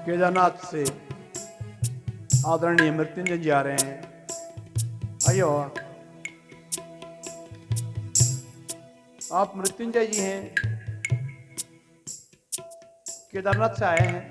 केदारनाथ से आदरणीय मृत्युंजय जी आ रहे हैं। आइयो, आप मृत्युंजय जी हैं, केदारनाथ से आए हैं।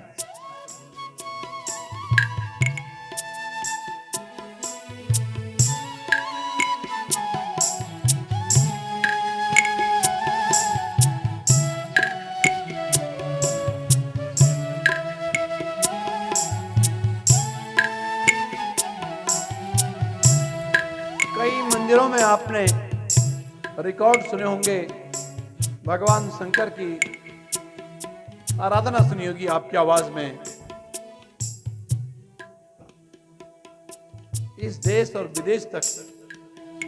कई मंदिरों में आपने रिकॉर्ड सुने होंगे, भगवान शंकर की आराधना सुनी होगी आपकी आवाज में। इस देश और विदेश तक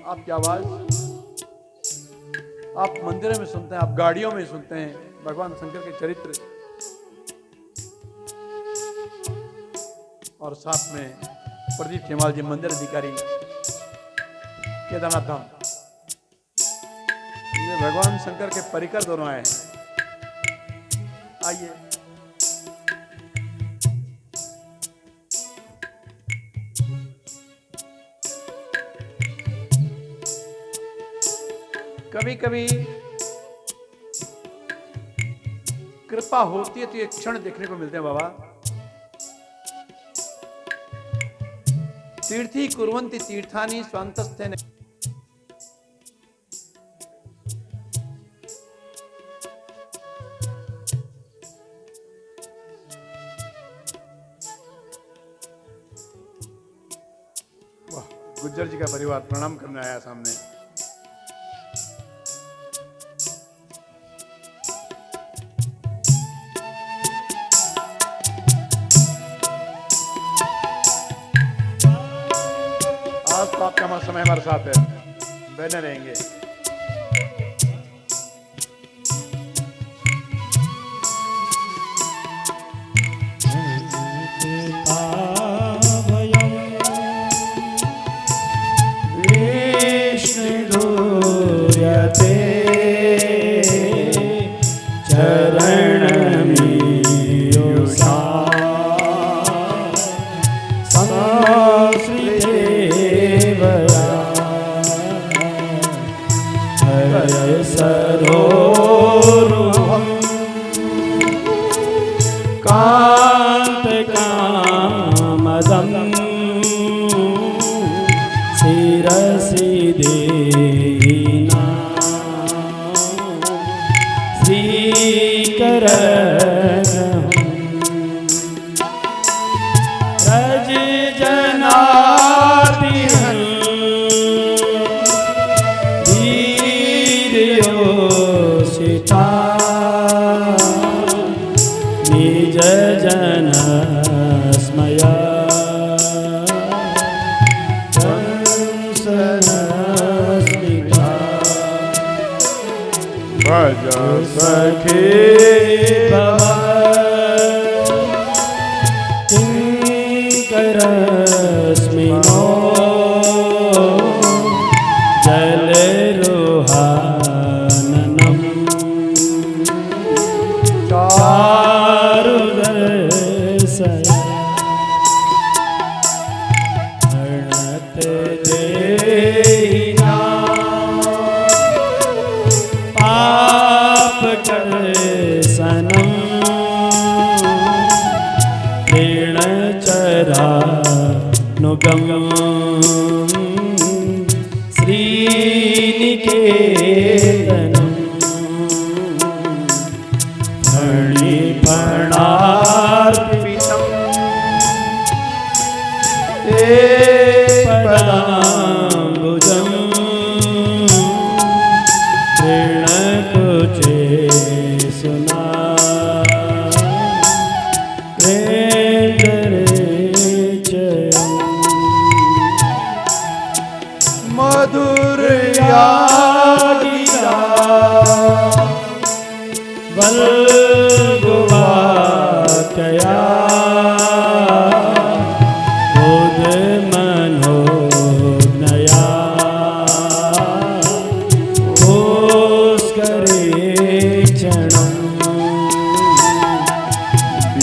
आपकी आवाज आप मंदिरों में सुनते हैं, आप गाड़ियों में सुनते हैं भगवान शंकर के चरित्र, और साथ में प्रदीप चेमाल जी मंदिर अधिकारी केदारनाथ धाम, ये भगवान शंकर के परिकर दोनों आए हैं। आइए, कभी कभी कृपा होती है तो ये क्षण देखने को मिलते हैं बाबा। तीर्थी कुर्वन्ति तीर्थानि स्वान्तस्थेन। गुज्जर जी का परिवार प्रणाम करने आया सामने। आज तो आपका समय हमारे साथ है, बने रहेंगे।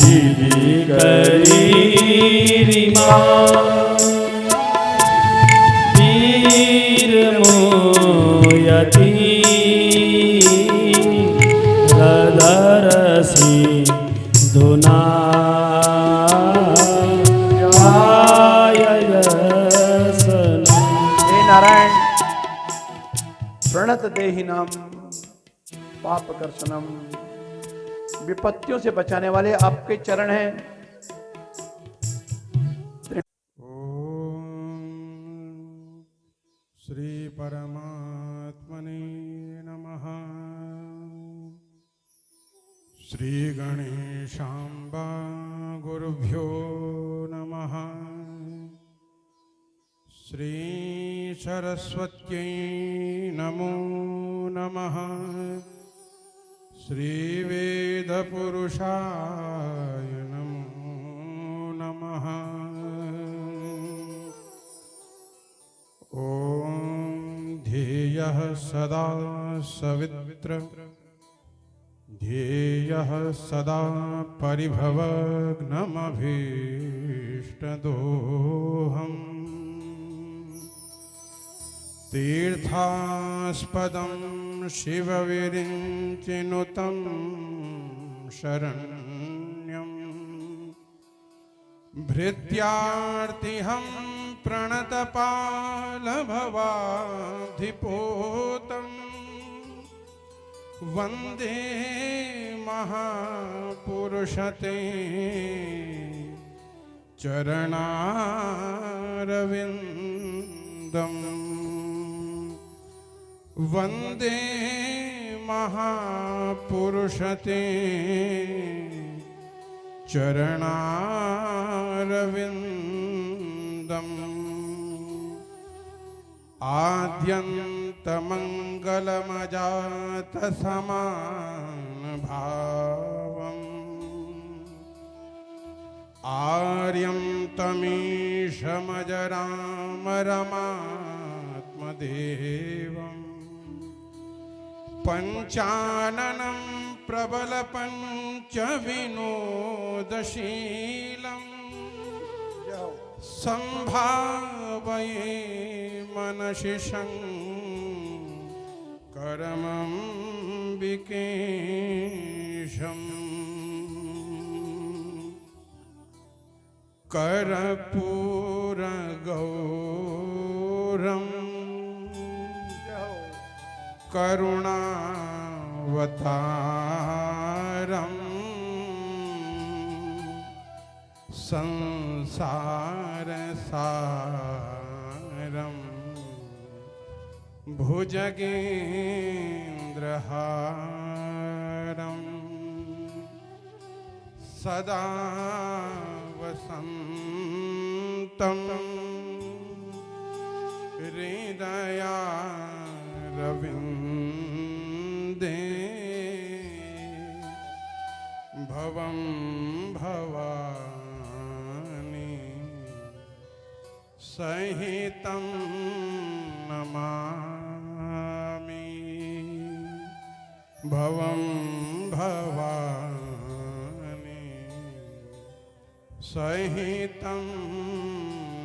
लीली करी पीर मोयती हृदरसी धुना हे नारायण, प्रणत देहिनम पाप कर्षणम, विपत्तियों से बचाने वाले आपके चरण हैं। ओम श्री परमात्मने नमः। श्री गणेशांबा गुरुभ्यो नमः। श्री सरस्वत्यै नमो नमः। श्री वेदपुरुषाय नमो नमः। ॐ ध्येयः सदा सवित्र, ध्येयः सदा परिभवग्नमभीष्टदोहम्। तीर्थास्पदं शिवविरिञ्चिनुतं शरण्यं। भृत्यार्तिहं प्रणतपालभवाधिपोतं। वन्दे महापुरुषते चरणारविन्दम्। वन्दे महापुरुषते चरणारविन्दम्। आद्यन्तमङ्गलमजातसमानभावम्। आर्यं तमीशमजरामरमात्मदेवम्। पञ्चाननं प्रबलपञ्चविनोदशीलं। सम्भावये मनसि शङ्करमम्बिकेशम्। कर्पूरगौरम् करुणावतारम्। संसारसारम् भुजगेन्द्रहारम्। सदा वसन्तं हृदयारविन्दे। भवं भवानी सहितं नमामि। भवं भवानी सहितं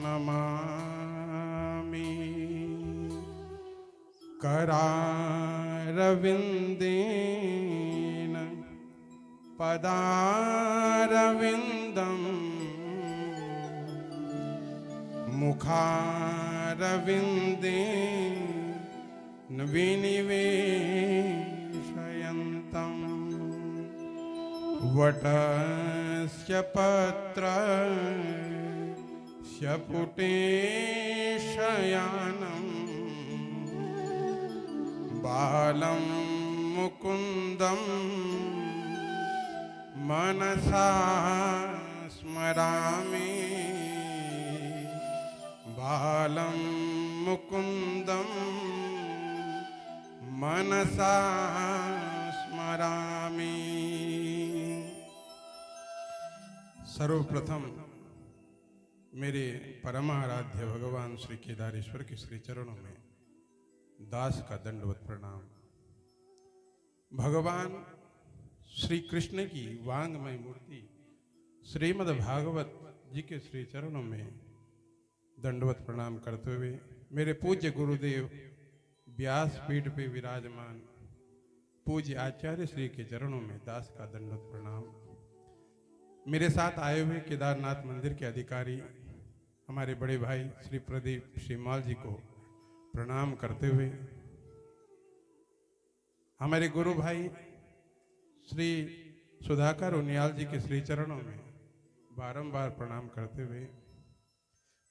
नमामि। करारविन्देन पदारविन्दम्। मुखारविन्देन विनिवेशयन्तम्। वटस्य पत्रस्य पुटेशयानम्। बालं मुकुन्दं मनसा स्मरामि। बालं मुकुन्दं मनसा स्मरामि। सर्वप्रथम मेरे परमाराध्य भगवान श्री केदारेश्वर के श्री चरणों में दास का दंडवत प्रणाम। भगवान श्री कृष्ण की वांगमय मूर्ति श्रीमद् भागवत जी के श्री चरणों में दंडवत प्रणाम करते हुए मेरे पूज्य गुरुदेव व्यास पीठ पे विराजमान पूज्य आचार्य श्री के चरणों में दास का दंडवत प्रणाम। मेरे साथ आए हुए केदारनाथ मंदिर के अधिकारी हमारे बड़े भाई श्री प्रदीप श्रीमाल जी को प्रणाम करते हुए हमारे गुरु भाई श्री सुधाकर उनियाल जी के श्री चरणों में बारंबार प्रणाम करते हुए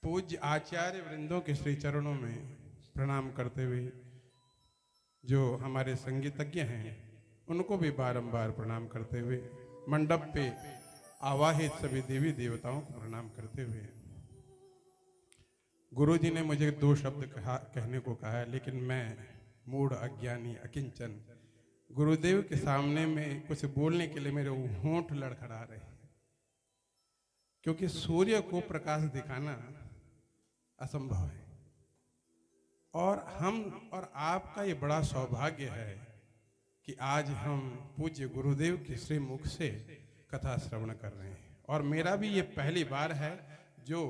पूज्य आचार्य वृंदों के श्री चरणों में प्रणाम करते हुए जो हमारे संगीतज्ञ हैं उनको भी बारंबार प्रणाम करते हुए मंडप पे आवाहित सभी देवी देवताओं को प्रणाम करते हुए गुरु जी ने मुझे 2 शब्द कहने को कहा है, लेकिन मैं मूढ़ अज्ञानी अकिंचन गुरुदेव के सामने में कुछ बोलने के लिए मेरे होंठ लड़खड़ा रहे हैं, क्योंकि सूर्य को प्रकाश दिखाना असंभव है और हम और आपका ये बड़ा सौभाग्य है कि आज हम पूज्य गुरुदेव के श्री मुख से कथा श्रवण कर रहे हैं। और मेरा भी ये पहली बार है जो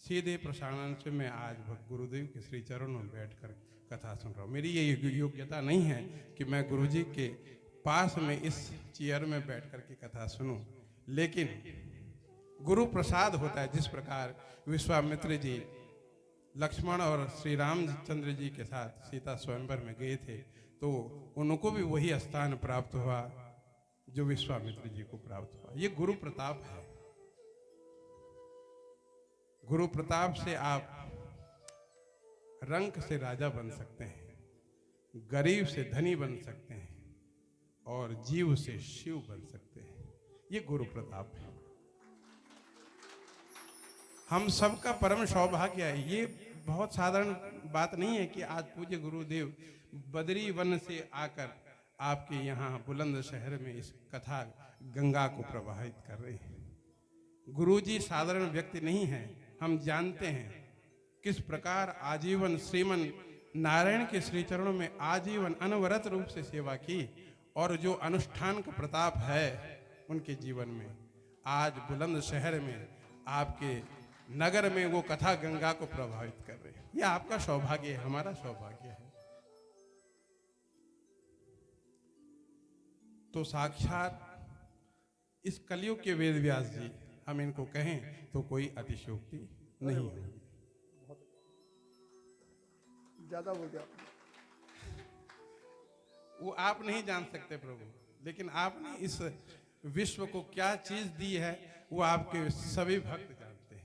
सीधे प्रसारण से मैं आज गुरुदेव के श्री चरणों में बैठकर कथा सुन रहा हूँ। मेरी ये योग्यता नहीं है कि मैं गुरुजी के पास में इस चेयर में बैठ कर के कथा सुनूं, लेकिन गुरु प्रसाद होता है। जिस प्रकार विश्वामित्र जी लक्ष्मण और श्री रामचंद्र जी के साथ सीता स्वयंवर में गए थे तो उनको भी वही स्थान प्राप्त हुआ जो विश्वामित्र जी को प्राप्त हुआ। ये गुरु प्रताप है। गुरु प्रताप से आप रंक से राजा बन सकते हैं, गरीब से धनी बन सकते हैं और जीव से शिव बन सकते हैं। ये गुरु प्रताप है। हम सबका परम सौभाग्य है। ये बहुत साधारण बात नहीं है कि आज पूज्य गुरुदेव बद्री वन से आकर आपके यहाँ बुलंद शहर में इस कथा गंगा को प्रवाहित कर रहे हैं। गुरुजी साधारण व्यक्ति नहीं है। हम जानते हैं किस प्रकार आजीवन श्रीमन नारायण के श्री चरणों में आजीवन अनवरत रूप से सेवा की और जो अनुष्ठान का प्रताप है उनके जीवन में आज बुलंद शहर में आपके नगर में वो कथा गंगा को प्रभावित कर रहे हैं। ये आपका सौभाग्य है, हमारा सौभाग्य है। तो साक्षात इस कलयुग के वेद व्यास जी हम इनको कहें तो कोई अतिशयोक्ति नहीं होगी। ज्यादा हो गया। वो आप नहीं जान सकते प्रभु, लेकिन आपने इस विश्व को क्या चीज दी है वो आपके सभी भक्त जानते हैं।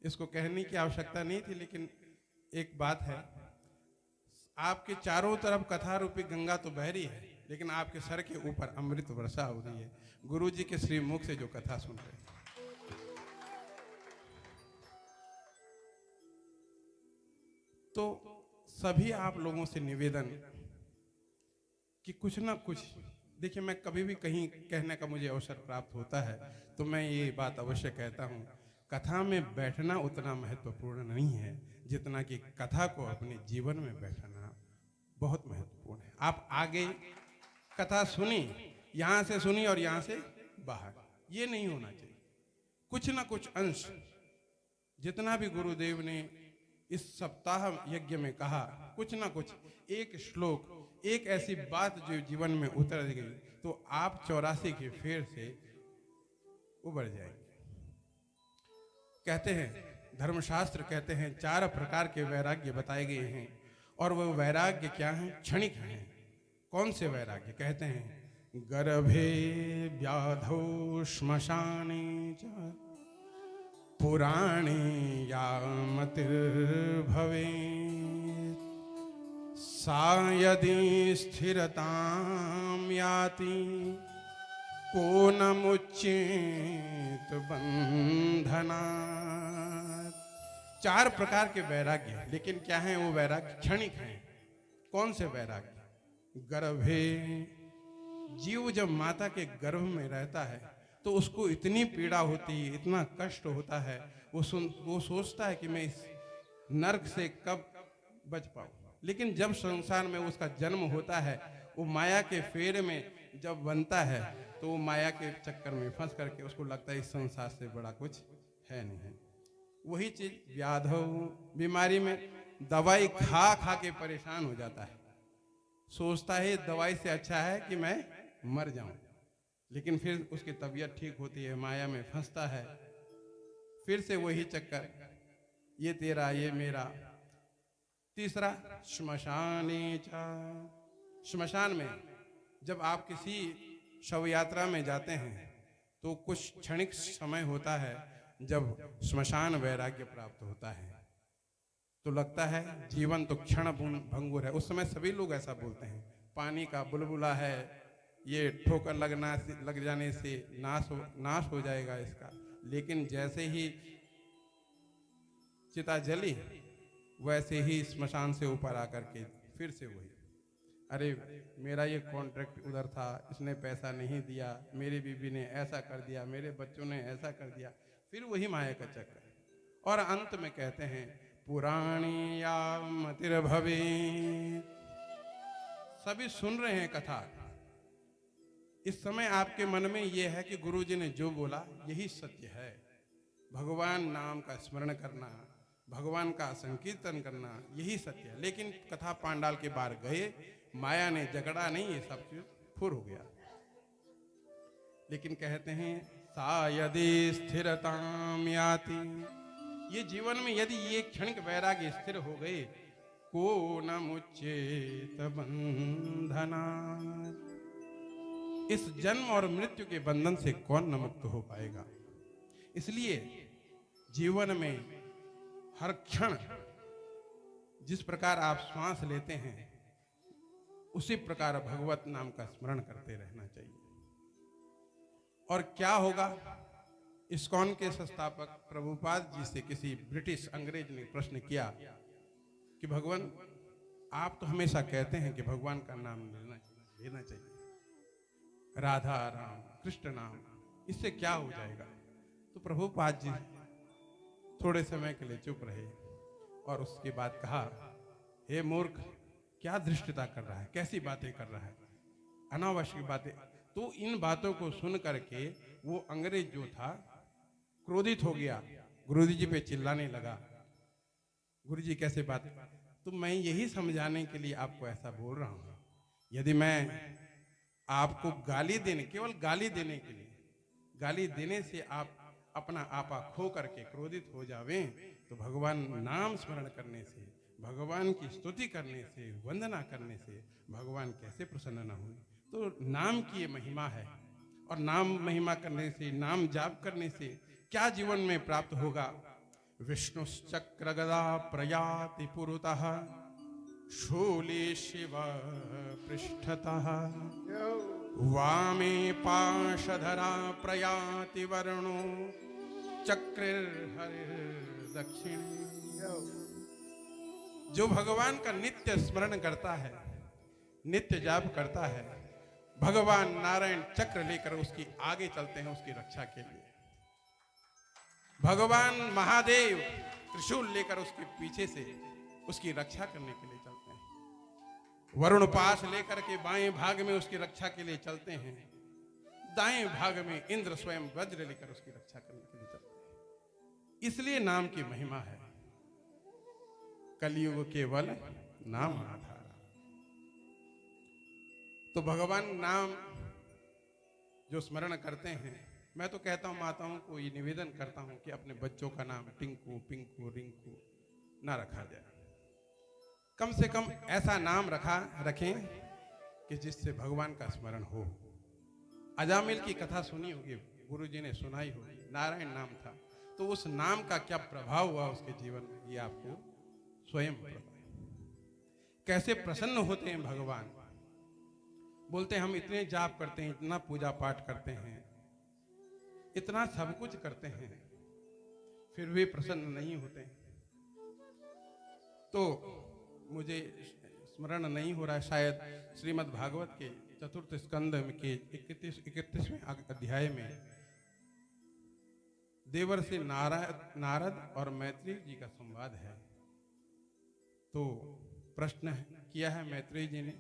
इसको कहने की आवश्यकता नहीं थी, लेकिन एक बात है, आपके चारों तरफ कथा रूपी गंगा तो बह रही है, लेकिन आपके सर के ऊपर अमृत वर्षा हो रही है गुरु जी के श्री मुख से जो कथा सुन रहे हैं। तो सभी आप लोगों से निवेदन कि कुछ ना कुछ, देखिए मैं कभी भी कहीं कहने का मुझे अवसर प्राप्त होता है तो मैं ये बात अवश्य कहता हूँ, कथा में बैठना उतना महत्वपूर्ण नहीं है जितना कि कथा को अपने जीवन में बैठना बहुत महत्वपूर्ण है। आप आगे कथा सुनी, यहाँ से सुनी और यहाँ से बाहर, ये नहीं होना चाहिए। कुछ ना कुछ अंश जितना भी गुरुदेव ने इस सप्ताह यज्ञ में कहा, कुछ ना कुछ एक श्लोक, एक ऐसी बात जो जीवन में उतर गई तो आप 84 के फेर से उबर जाएंगे। कहते हैं, धर्मशास्त्र कहते हैं 4 प्रकार के वैराग्य बताए गए हैं और वो वैराग्य क्या हैं? क्षणिक हैं। कौन से वैराग्य? कहते हैं गर्भे व्याधौ श्मशाने च पुराणे यामतिर्भवे सा यदि स्थिरतां याति को न मुच्येत बंधनात्। 4 प्रकार के वैराग्य हैं, लेकिन क्या है वो वैराग्य? क्षणिक हैं। कौन से वैराग्य? गर्भे, जीव जब माता के गर्भ में रहता है तो उसको इतनी पीड़ा होती है, इतना कष्ट होता है, वो सोचता है कि मैं इस नरक से कब बच पाऊं। लेकिन जब संसार में उसका जन्म होता है, वो माया के फेर में जब बनता है तो वो माया के चक्कर में फंस करके उसको लगता है इस संसार से बड़ा कुछ है नहीं। वही चीज व्याधो, बीमारी में दवाई खा खा के परेशान हो जाता है, सोचता है दवाई से अच्छा है कि मैं मर जाऊं, लेकिन फिर उसकी तबीयत ठीक होती है, माया में फंसता है, फिर से वही चक्कर, ये तेरा ये मेरा। तीसरा श्मशाने चा, श्मशान में जब आप किसी शव यात्रा में जाते हैं तो कुछ क्षणिक समय होता है जब श्मशान वैराग्य प्राप्त होता है, तो लगता है जीवन तो क्षण भंगुर है। उस समय सभी लोग ऐसा बोलते हैं, पानी का बुलबुला है, ये ठोकर लग जाने से नाश हो जाएगा इसका। लेकिन जैसे ही चिता जली वैसे ही श्मशान से ऊपर आकर के फिर से वही, अरे मेरा ये कॉन्ट्रैक्ट उधर था, इसने पैसा नहीं दिया, मेरी बीवी ने ऐसा कर दिया, मेरे बच्चों ने ऐसा कर दिया, फिर वही माया का चक्कर। और अंत में कहते हैं पुराणी या मतिर्भवे। सभी सुन रहे हैं कथा, इस समय आपके मन में यह है कि गुरुजी ने जो बोला यही सत्य है। भगवान नाम का स्मरण करना, भगवान का संकीर्तन करना, यही सत्य है। लेकिन कथा पांडाल के बाहर गए, माया ने झगड़ा नहीं, ये सब चीज फुर हो गया। लेकिन कहते हैं सा यदि स्थिरताम याति, ये जीवन में यदि ये क्षणिक वैराग्य स्थिर हो गए, को न मुच्चेत बंधना, इस जन्म और मृत्यु के बंधन से कौन न मुक्त हो पाएगा। इसलिए जीवन में हर क्षण जिस प्रकार आप श्वास लेते हैं उसी प्रकार भगवत नाम का स्मरण करते रहना चाहिए। और क्या होगा, इस्कॉन के संस्थापक प्रभुपाद जी से किसी ब्रिटिश अंग्रेज ने प्रश्न किया कि भगवान आप तो हमेशा कहते हैं कि भगवान का नाम लेना चाहिए, राधा राम कृष्ण नाम, इससे क्या हो जाएगा। तो प्रभुपाद जी थोड़े समय के लिए चुप रहे और उसके बाद कहा, हे मूर्ख, क्या धृष्टता कर रहा है, कैसी बातें कर रहा है, अनावश्यक बातें। तो इन बातों को सुन करके वो अंग्रेज जो था क्रोधित हो गया, गुरुजी जी पे चिल्लाने लगा, गुरुजी कैसे बात। तो मैं यही समझाने के लिए आपको ऐसा बोल रहा हूं। यदि मैं आपको गाली देने, केवल गाली देने के लिए, गाली देने से आप अपना आपा खो करके क्रोधित हो जावें, तो भगवान नाम स्मरण करने से, भगवान की स्तुति करने से, वंदना करने से भगवान कैसे प्रसन्न न हुए। तो नाम की ये महिमा है, और नाम महिमा करने से, नाम जाप करने से क्या जीवन में प्राप्त होगा। विष्णुश्चक्र गदा प्रयाति पुरुतः, शूले शिव पृष्ठतः, वामे पाशधरा प्रयाति वरुणो, चक्रिर्हरिर्दक्षिण। जो भगवान का नित्य स्मरण करता है, नित्य जाप करता है, भगवान नारायण चक्र लेकर उसकी आगे चलते हैं उसकी रक्षा के लिए। भगवान महादेव त्रिशूल लेकर उसके पीछे से उसकी रक्षा करने के लिए चलते हैं। वरुण पाश लेकर के बाएं भाग में उसकी रक्षा के लिए चलते हैं, दाएं भाग में इंद्र स्वयं वज्र लेकर उसकी रक्षा करने के लिए चलते हैं। इसलिए नाम की महिमा है। कलयुग केवल नाम आधार। तो भगवान नाम जो स्मरण करते हैं, मैं तो कहता हूं, माताओं को ये निवेदन करता हूं कि अपने बच्चों का नाम टिंकू, पिंकू, रिंकू ना रखा जाए। कम से कम ऐसा नाम रखें कि जिससे भगवान का स्मरण हो। अजामिल की कथा सुनी होगी, गुरुजी ने सुनाई होगी, नारायण नाम था, तो उस नाम का क्या प्रभाव हुआ उसके जीवन में, ये आपको स्वयं पता है। कैसे प्रसन्न होते हैं भगवान। बोलते हैं हम इतने जाप करते हैं, इतना पूजा पाठ करते हैं, इतना सब कुछ करते हैं, फिर भी प्रसन्न नहीं होते। तो मुझे स्मरण नहीं हो रहा है, शायद श्रीमद् भागवत के चतुर्थ स्कंद के 31वें अध्याय में देवर से नारद और मैत्रेय जी का संवाद है। तो प्रश्न किया है मैत्रेय जी ने,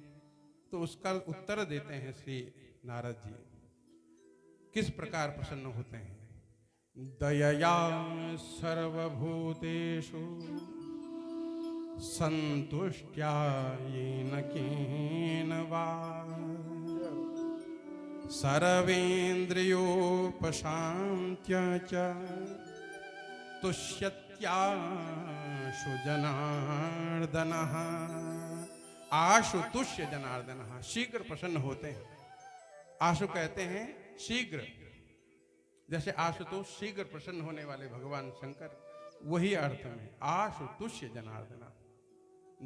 तो उसका उत्तर देते हैं श्री नारद जी किस प्रकार प्रसन्न होते हैं। दयया सर्वभूतेषु संतुष्ट्या येन केन वा सर्वेन्द्रियोपशान्त्य च तुष्यत्याशु जनार्दनः। आशु तुष्य जनार्दनः, शीघ्र प्रसन्न होते हैं। आशु कहते हैं शीघ्र, जैसे आशुतोष शीघ्र प्रसन्न होने वाले भगवान शंकर, वही अर्थ में आशु तुष्य जनार्दना।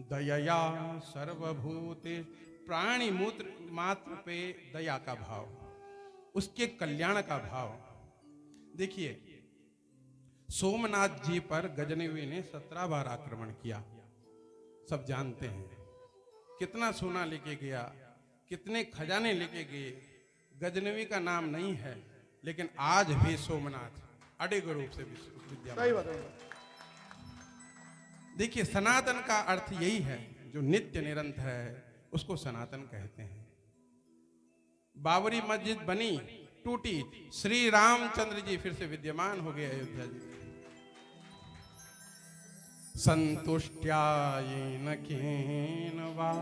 दयया सर्वभूते, प्राणी मूत्र मात्र पे दया का भाव, उसके कल्याण का भाव। देखिए सोमनाथ जी पर गजनवी ने 17 बार आक्रमण किया, सब जानते हैं। कितना सोना लेके गया, कितने खजाने लेके गए, गजनवी का नाम नहीं है, लेकिन आज भी सोमनाथ अडिग रूप से विद्यमान। देखिए सनातन का अर्थ यही है, जो नित्य निरंतर है उसको सनातन कहते हैं। बाबरी मस्जिद बनी, टूटी, श्री रामचंद्र जी फिर से विद्यमान हो गए अयोध्या जी। संतुष्ट्या येन केन वा,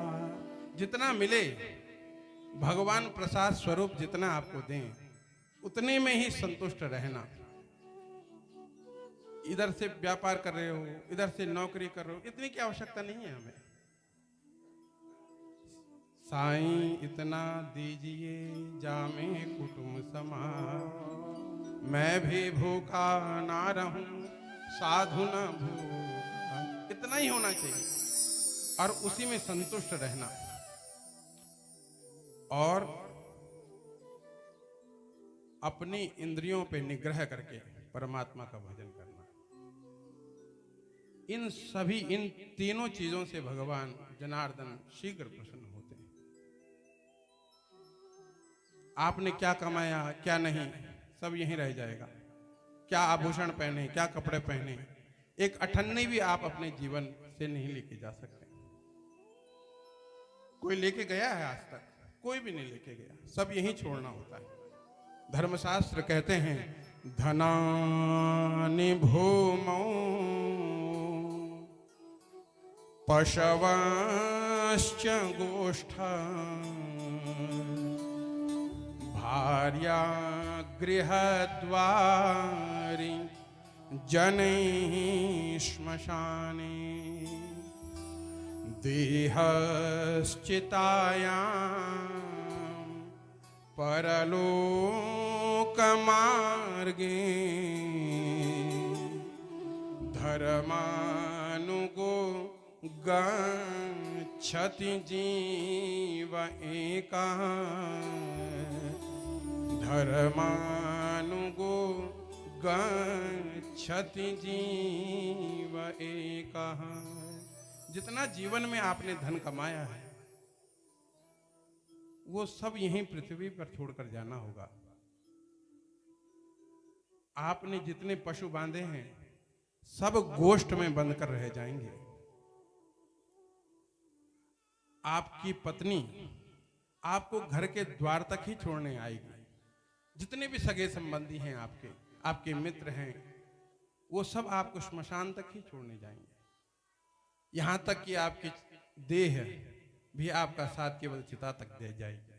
जितना मिले भगवान प्रसाद स्वरूप जितना आपको दें उतने में ही संतुष्ट रहना। इधर से व्यापार कर रहे हो, इधर से नौकरी कर रहे हो, इतनी की आवश्यकता नहीं है हमें। साईं इतना दीजिए जामे कुटुंब समाज, मैं भी भूखा ना रहूं साधु न भूखा, इतना ही होना चाहिए और उसी में संतुष्ट रहना। और अपनी इंद्रियों पे निग्रह करके परमात्मा का भजन करना। इन तीनों चीजों से भगवान जनार्दन शीघ्र प्रसन्न होते हैं। आपने क्या कमाया क्या नहीं सब यहीं रह जाएगा। क्या आभूषण पहने, क्या कपड़े पहने, एक अठन्नी भी आप अपने जीवन से नहीं लेके जा सकते। कोई लेके गया है आज तक? कोई भी नहीं लेके गया, सब यहीं छोड़ना होता है। धर्मशास्त्र कहते हैं धनानि भूमौ पशवश्च गोष्ठा भार्या गृहद्वारि जनैः श्मशाने देहश्चितायां परलोकमार्गे धर्मानुगो गच्छति जीव एकः धर्मानुगो गच्छति जीव एकः। जितना जीवन में आपने धन कमाया है वो सब यहीं पृथ्वी पर छोड़कर जाना होगा। आपने जितने पशु बांधे हैं सब गोष्ठ में बंद कर रह जाएंगे। आपकी पत्नी आपको घर के द्वार तक ही छोड़ने आएगी। जितने भी सगे संबंधी हैं आपके मित्र हैं, वो सब आपको श्मशान तक ही छोड़ने जाएंगे। यहां तक कि आपकी देह भी आपका साथ केवल चिता तक दे जाएगी।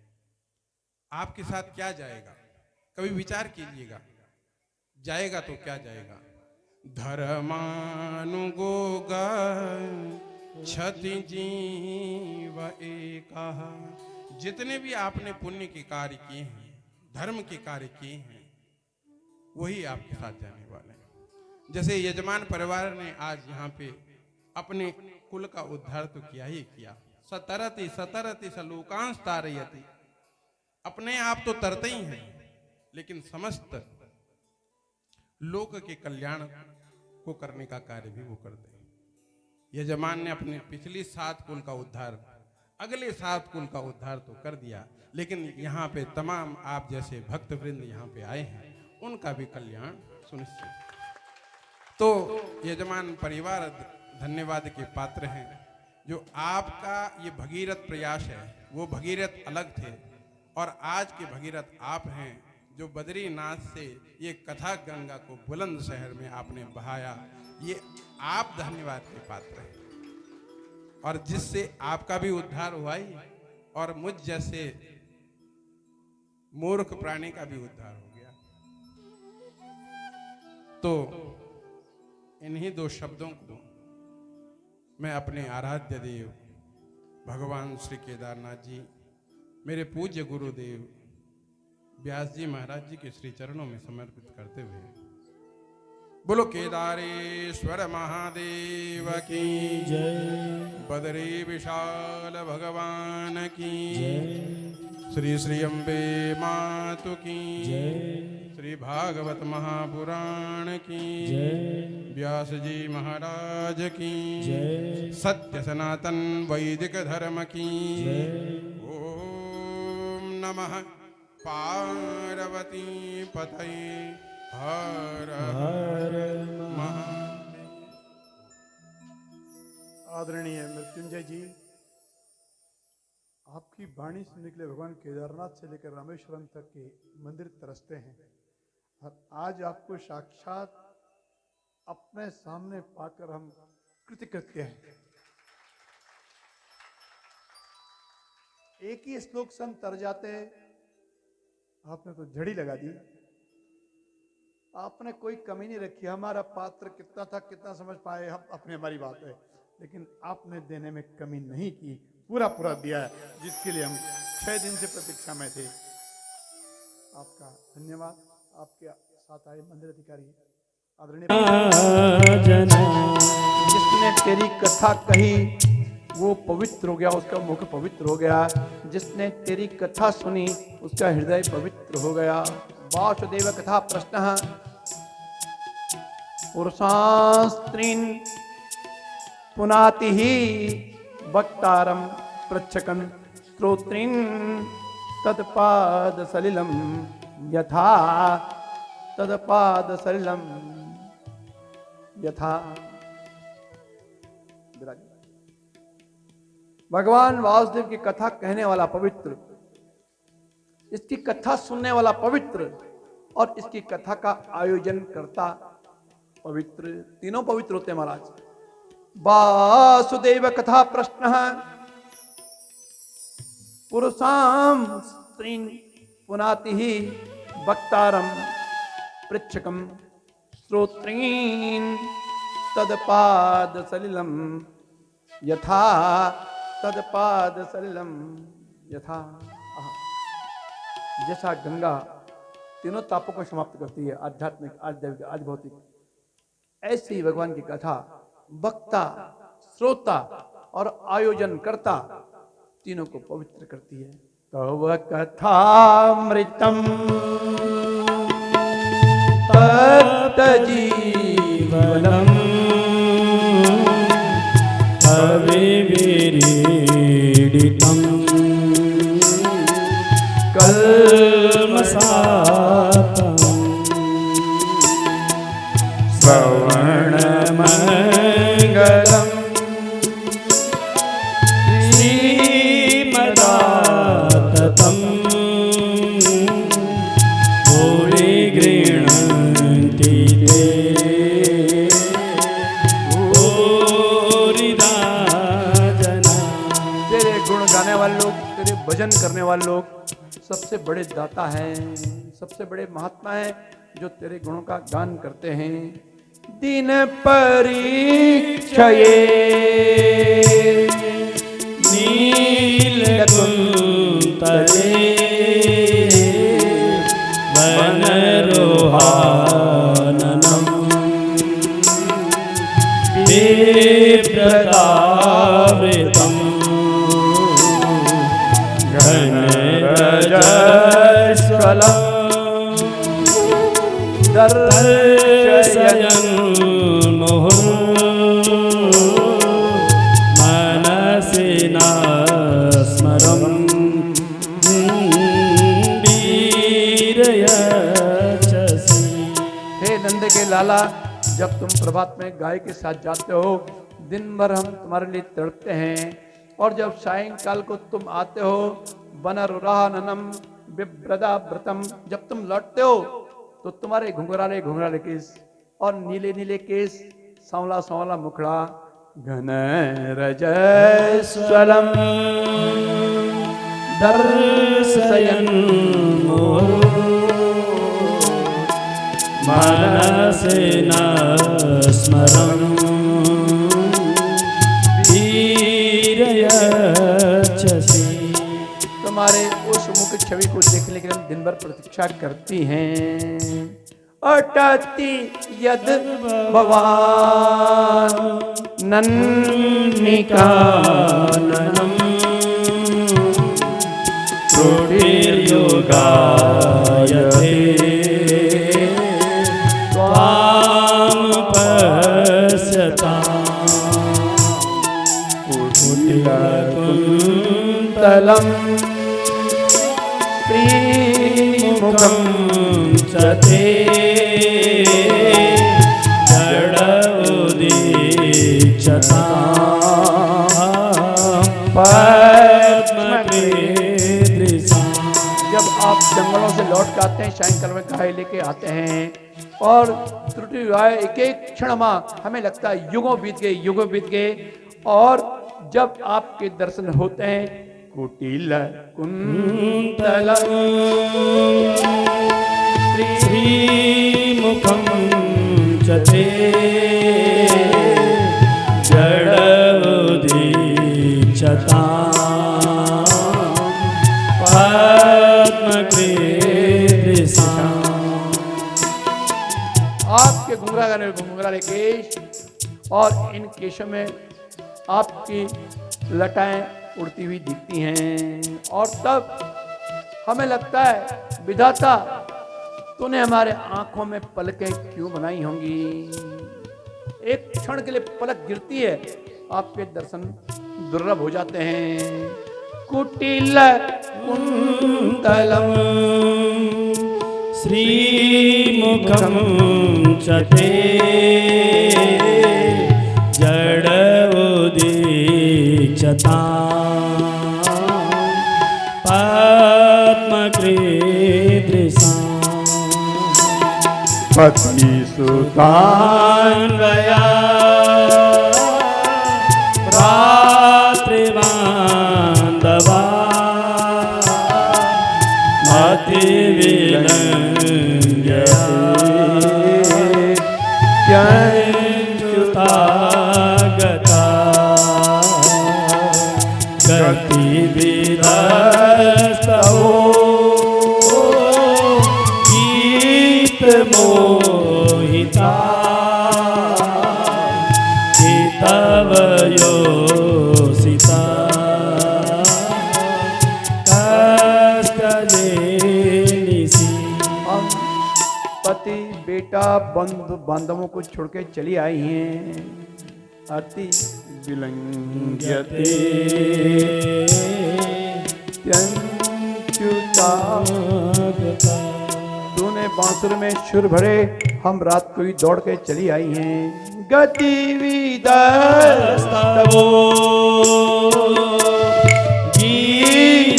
आपके साथ क्या जाएगा? कभी विचार कीजिएगा, जाएगा तो क्या जाएगा? धर्मानुगो गच्छति जीव एकः। जितने भी आपने पुण्य के कार्य किए हैं, धर्म के कार्य किए हैं, वही आपके साथ जाने वाले हैं। जैसे यजमान परिवार ने आज यहाँ पे अपने कुल का उद्धार तो किया ही किया। सतरति सतरति सलोकांश तारयति, अपने आप तो तरते ही हैं, लेकिन समस्त लोक के कल्याण को करने का कार्य भी वो करते हैं। यजमान ने अपने पिछली 7 कुल का उद्धार, अगले 7 कुल का उद्धार तो कर दिया, लेकिन यहाँ पे तमाम आप जैसे भक्त वृंद यहाँ पे आए हैं, उनका भी कल्याण सुनिश्चित। तो यजमान परिवार धन्यवाद के पात्र हैं। जो आपका ये भगीरथ प्रयास है, वो भगीरथ अलग थे और आज के भगीरथ आप हैं जो बद्रीनाथ से ये कथा गंगा को बुलंद शहर में आपने बहाया। ये आप धन्यवाद के पात्र हैं और जिससे आपका भी उद्धार हुआ ही और मुझ जैसे मूर्ख प्राणी का भी उद्धार हो गया। तो इन्हीं दो शब्दों को मैं अपने आराध्य देव भगवान श्री केदारनाथ जी, मेरे पूज्य गुरुदेव व्यास जी महाराज जी के श्री चरणों में समर्पित करते हुए बोलो केदारेश्वर महादेव की जय बदरी विशाल भगवान की जय श्री श्री अम्बे मातु की जय श्री भागवत महापुराण की जय व्यास जी महाराज की जय सत्य सनातन वैदिक धर्म की जय ओम नमः पार्वती पतये हर हर महादेव। आदरणीय मृत्युंजय जी, आपकी वाणी से निकले भगवान केदारनाथ से लेकर रामेश्वरम तक के मंदिर तरसते हैं और आज आपको साक्षात अपने सामने पाकर हम कृतकृत्य हैं। एक ही श्लोक संग तर जाते, आपने तो झड़ी लगा दी। आपने कोई कमी नहीं रखी। हमारा पात्र कितना था, कितना समझ पाए हम अपने, हमारी बात है, लेकिन आपने देने में कमी नहीं की, पूरा पूरा दिया है, जिसके लिए हम 6 दिन से प्रतीक्षा में थे। आपका धन्यवाद। आपके साथ आए मंदिर अधिकारी आदरणीय, जिसने तेरी कथा कही वो पवित्र हो गया, उसका मुख पवित्र हो गया। जिसने तेरी कथा सुनी उसका हृदय पवित्र हो गया। वासुदेव कथा प्रश्न पुरुषास्त्रीन् पुनाति ही वक्तारम पृच्छकन श्रोत्रीन् तत्पाद सलिलम यथा तत्पाद सलिलम यथा। भगवान वासुदेव की कथा कहने वाला पवित्र, इसकी कथा सुनने वाला पवित्र और इसकी कथा का आयोजन करता पवित्र, तीनों पवित्र होते हैं महाराज। वासुदेव कथा प्रश्न पुरुषाम स्त्रीन पुनाति ही वक्तारम पृच्छकम श्रोत्रीन तदपाद सलिलम यथा तदपाद सलिलम यथा। जैसा गंगा तीनों तापों को समाप्त करती है, आध्यात्मिक, आज दैविक, आज भौतिक, ऐसे ही भगवान की कथा वक्ता, श्रोता और आयोजन करता तीनों को पवित्र करती है। तव कथामृतम तप्त जीवनम अविविरीडितम् कल्मषातम् श्रवणमङ्गलम् श्रीमदाततम् भूरि गृह्णन्ति ते भूरिदा जना। तेरे गुण गाने वाले लोग, तेरे भजन करने वाले लोग सबसे बड़े दाता हैं, सबसे बड़े महात्मा हैं, जो तेरे गुणों का गान करते हैं। दिन परीक्षये नीलकुन्तले वनरोहाननम् बिभ्रतावृतम् घनरजस्वलम् दर्शयन् मनसि न स्मरन् वीरयचसि। हे नंद के लाला, जब तुम प्रभात में गाय के साथ जाते हो, दिन भर हम तुम्हारे लिए तड़पते हैं, और जब सायंकाल को तुम आते हो वनरुराननम बिभ्रदाव्रतम। जब तुम लौटते हो तो तुम्हारे घुंघराले घुंघराले केस और नीले नीले केस, सांवला सांवला मुखड़ा, घन रजस्वलम दर्शयन् मनसेन स्मरन् वीरयच्छसि। तुम्हारे उस मुख छवि को देखने के लिए हम दिन भर प्रतीक्षा करती हैं। अटति यद भवान नन्निकाननम त्रुटिर्योगायते त्वां पश्यताम् कुटिलकुन्तलम् मुखं च ते जब आप जंगलों से लौट के आते हैं, सायंकाल में गाय लेके आते हैं और त्रुटि हुआ एक एक क्षण में हमें लगता है युगों बीत गए। और जब आपके दर्शन होते हैं, कुटिल कुंतल श्रीमुखं च ते जडोदीक्षताम् पद्मकेन्द्रिसाम्। आपके घुंघराले केश और इन केशों में आपकी लटाएं उड़ती हुई दिखती हैं। और तब हमें लगता है विधाता तूने हमारे आंखों में पलकें क्यों बनाई होंगी। एक क्षण के लिए पलक गिरती है, आपके दर्शन दुर्लभ हो जाते हैं। कुटिल कुंतलम श्रीमुखं च ते जडोदीक्षताम् पद्मकेन्द्रिसाम्। पतिसुतान्वया भ्रातृबान्धवा मतिविलङ्घ्यते गता गतिविदस्तवो गीतमोहिता हितवयोसिता कष्टजेनिसि। पति बेटा बंधु बांधवों को छोड़ के चली आई हैं। अति विलंघ्यते त्यंच्युता। तूने बांसुर में सुर भरे, हम रात को ही दौड़ के चली आई हैं। गतिविदस्तवो गीतमोहिता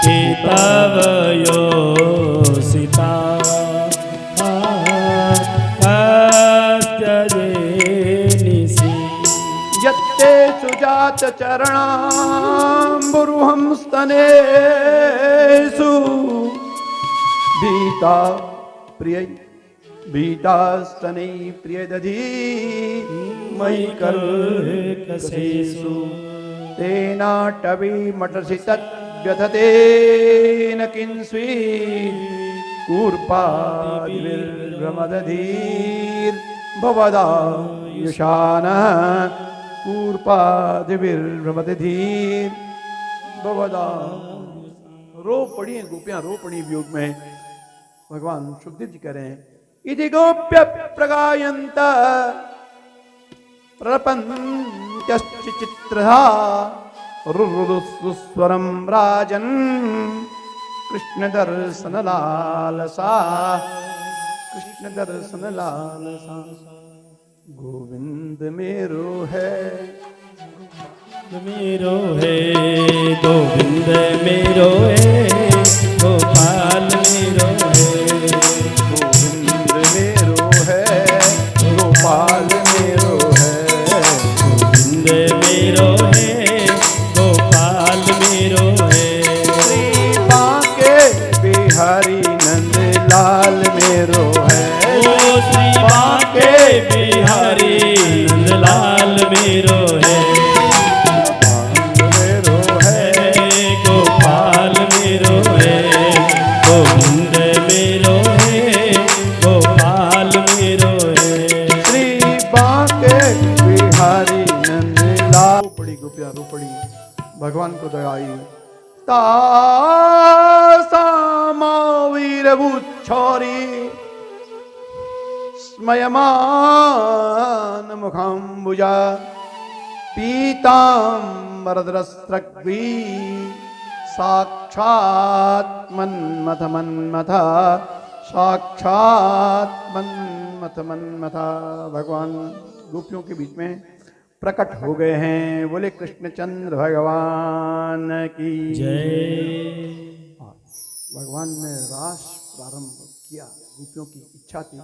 हितवयोसिता कष्टजेनिसि। यत्ते सुजात चरणाम्बुरुहं स्तनेषु भीता प्रिय भीतास्तनै प्रियदधी मयि कर्कशेषु तेनाटवी मटसि तद्व्यथतेन किंस्वी कूर्पादिर्भ्रमदधीर्भवदायुषानः कूर्पादिर्भ्रमदधीर्भवदा। रो पड़ी हैं गोपियां, रो पड़ी वियोग में। भगवान सुखदेव जी कह रहे हैं, इति गोप्य प्रगायन्त प्रपन्त्यश्चित्रधा रुरुरुस्वरं राजन् कृष्ण दर्शन लालसा कृष्ण दर्शन लालसा। गोविंद मेरो है मेरो है गोविंद मेरो है गोपाल मेरो है गोविंद मेरो है गोपाल मेरो है गोविंद मेरो है गोपाल मेरो है श्री बांके बिहारी नंद लाल मेरो है ओ श्री बांके बिहारी नंदलाल मेरो है मेरो है गोपाल मेरो है गोविंद मेरो है गोपाल मेरो है श्री बांके बिहारी नंद लाल रूपड़ी गोपिया रूपड़ी भगवान को दयाई तासावीर छोरी स्मयमान मुखाम्बुजा पीताम्बरधरस्रग्वी साक्षात् मन्मथ मन्मथ साक्षात् मन्मथ मन्मथ भगवान गोपियों के बीच में प्रकट हो गए हैं। बोले कृष्णचंद्र भगवान की जय भगवान ने रास प्रारंभ किया। गोपियों की इच्छा थी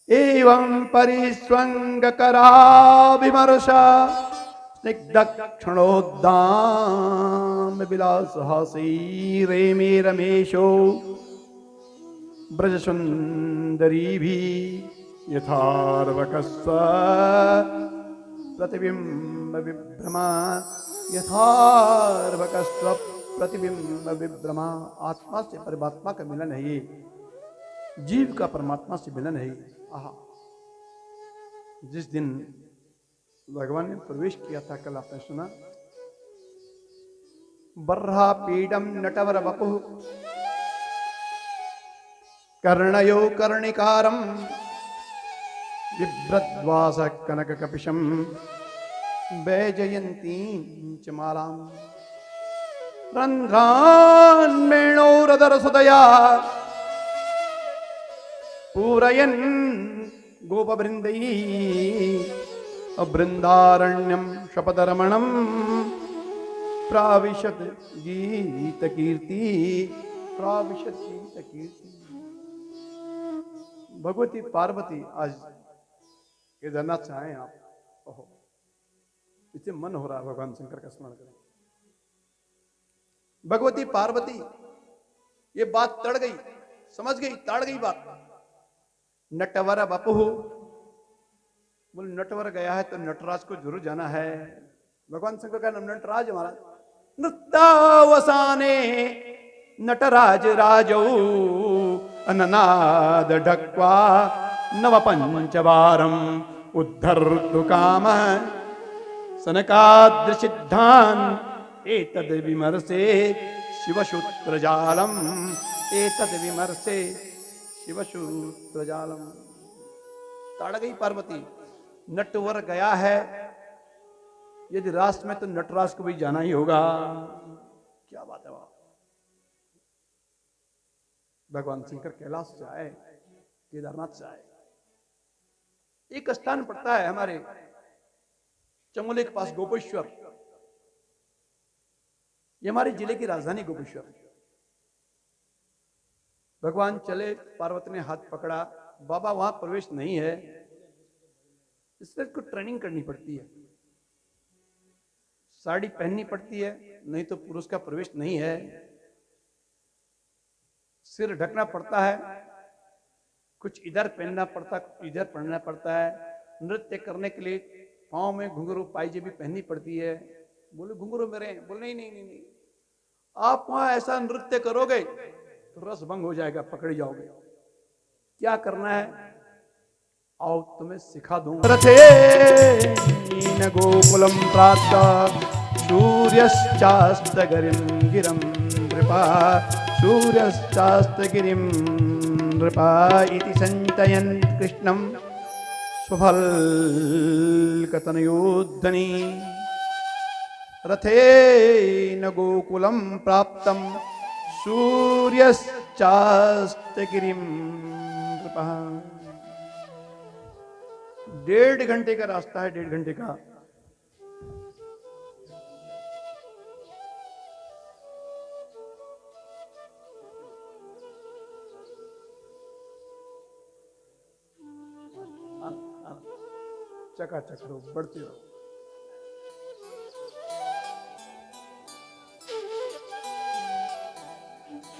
एवं परिस्वंग करा विमर्शा स्निग्ध क्षणोद्दाम विलास हासी रेमे रमेशो ब्रज सुंदरी भी यथार्वकस्व प्रतिबिंब विभ्रमा यथार्वकस्व प्रतिबिंब विभ्रमा। आत्मा से परमात्मा का मिलन है ये, जीव का परमात्मा से मिलन है। आहा, जिस दिन भगवान ने प्रवेश किया था, कल आपने सुना, बर्हा पीडम नटवर वपु कर्णयो कर्णिकारम बिभ्रद्वास कनक कपिशम वैजयंती च मालाम रंध्रान मेणोरदर सुदया पूरयन् गोपवृन्दै अवृन्दारण्यं शपथरमणं प्राविशत गीतकीर्ति प्राविशत गीतकीर्ति। भगवती पार्वती आज केदारनाथ से आए आप। ओहो, इससे मन हो रहा है भगवान शंकर का स्मरण करें। भगवती पार्वती ये बात तड़ गई, समझ गई, ताड़ गई बात। नटवर बपु, बोले नटवर गया है तो नटराज को जरूर जाना है। भगवान शंकर का नाम नटराज हमारा। नृत्यावसाने नटराज राजौ अननाद ढक्वा नव पंचवारम उद्धर्तु काम सनकादृसिद्धान एतद् विमर्शे शिवशूत्रजालम एतद् विमर्शे शिवशूत्रजालम। ताड़ गई पार्वती, नटवर गया है, यदि राष्ट्र में तो नटराज को भी जाना ही होगा। क्या बात है। भगवान शंकर कैलाश से आए, केदारनाथ से आए। एक स्थान पड़ता है हमारे चमोली के पास, गोपेश्वर। ये हमारे जिले की राजधानी गोपेश्वर। भगवान चले, पार्वती ने हाथ पकड़ा। बाबा वहां प्रवेश नहीं है, इसलिए को ट्रेनिंग करनी पड़ती है। साड़ी पहननी पड़ती है, नहीं तो पुरुष का प्रवेश नहीं है। सिर ढकना पड़ता है, कुछ इधर पहनना पड़ता, कुछ इधर पहनना पड़ता है। नृत्य करने के लिए पाँव में घुंघरू पायजेबी पहननी पड़ती है। बोले घुंघरू मेरे, बोले नहीं नहीं नहीं नहीं, आप वहां ऐसा नृत्य करोगे तो रस भंग हो जाएगा, पकड़ जाओगे। क्या करना है, आओ तुम्हें सिखा दूं। रथे न गोकुलम प्राप्त सूर्यश्चास्तगिरिं गिरं नृपा सूर्यश्चास्तगिरिं नृपा इति संतयन् कृष्णं स्वफल्कतनयोद्धनी। रथेन गोकुलं प्राप्तं सूर्यश्चास्तगिरिं नृपः। 1.5 घंटे का रास्ता है, 1.5 घंटे का। चकाचक रहो, बढ़ते रहो।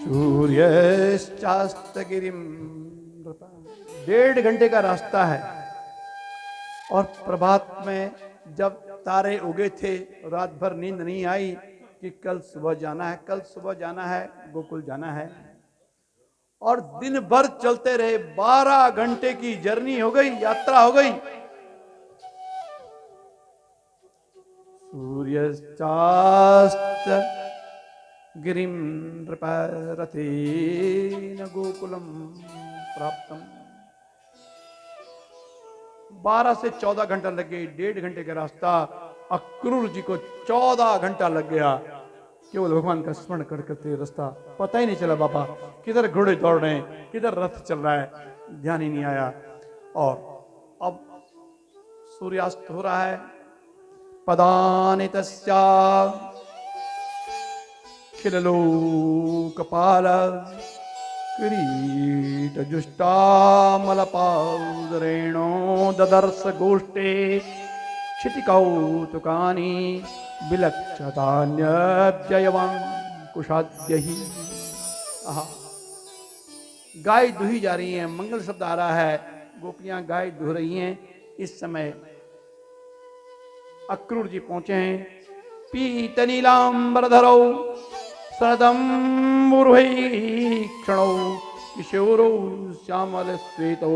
सूर्यश्चास्त गिरिम, 1.5 घंटे का रास्ता है। और प्रभात में जब तारे उगे थे, रात भर नींद नहीं आई कि कल सुबह जाना है, कल सुबह जाना है, गोकुल जाना है। और दिन भर चलते रहे, 12 घंटे की जर्नी हो गई, यात्रा हो गई। सूर्यश्चास्त गिरिम रथेन गोकुलम प्राप्तम। 12 से 14 घंटा लग गई, 1.5 घंटे का रास्ता। अक्रूर जी को 14 घंटा लग गया, केवल भगवान का स्मरण कर करते रास्ता। पता ही नहीं चला बाबा किधर घोड़े दौड़ रहे हैं, किधर रथ चल रहा है, ध्यान ही नहीं आया। और अब सूर्यास्त हो रहा है। पदानि तस्या खिललोकपाल किरीट जुष्टामलपादरेणो ददर्श गोष्ठे क्षितिकौतुकानि विलक्षतान्यव्ययवान् कुशाद्यहि। गाय दुही जा रही हैं, मंगल शब्द आ रहा है, गोपियां गाय दुह रही हैं। इस समय अक्रूर जी पहुंचे हैं। पीत नीलांबरधरौ सनदं मुरुहैक्षणौ किशोरौ श्यामल श्वेतौ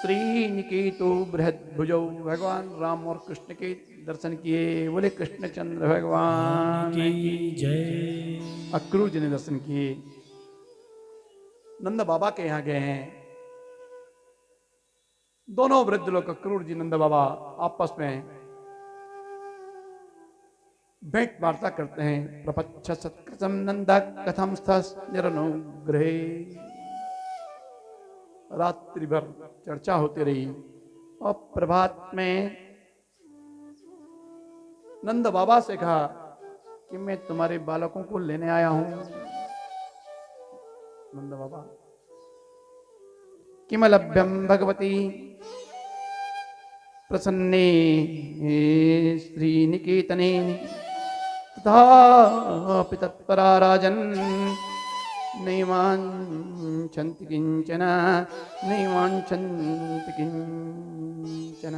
श्रीनिकेतो बृहद्भुजौ। भगवान राम और कृष्ण के दर्शन किए, बोले कृष्णचंद्र भगवान की जय। अक्रूर जी ने दर्शन किए। नंद बाबा के यहाँ गए हैं। दोनों वृद्ध लोग अक्रूर जी नंद बाबा आपस में भेंट वार्ता करते हैं। प्रपच्छ सत्कृतम नंद कथम स्थस निरनुग्रहे। रात्रि भर चर्चा होती रही और प्रभात में नंद बाबा से कहा कि मैं तुम्हारे बालकों को लेने आया हूं। नंद बाबा किमलभ्यम भगवती प्रसन्ने श्रीनिकेतने तथापि तत्परा राजन् नैवाञ्छन्ति किंचन नैवाञ्छन्ति किंचन।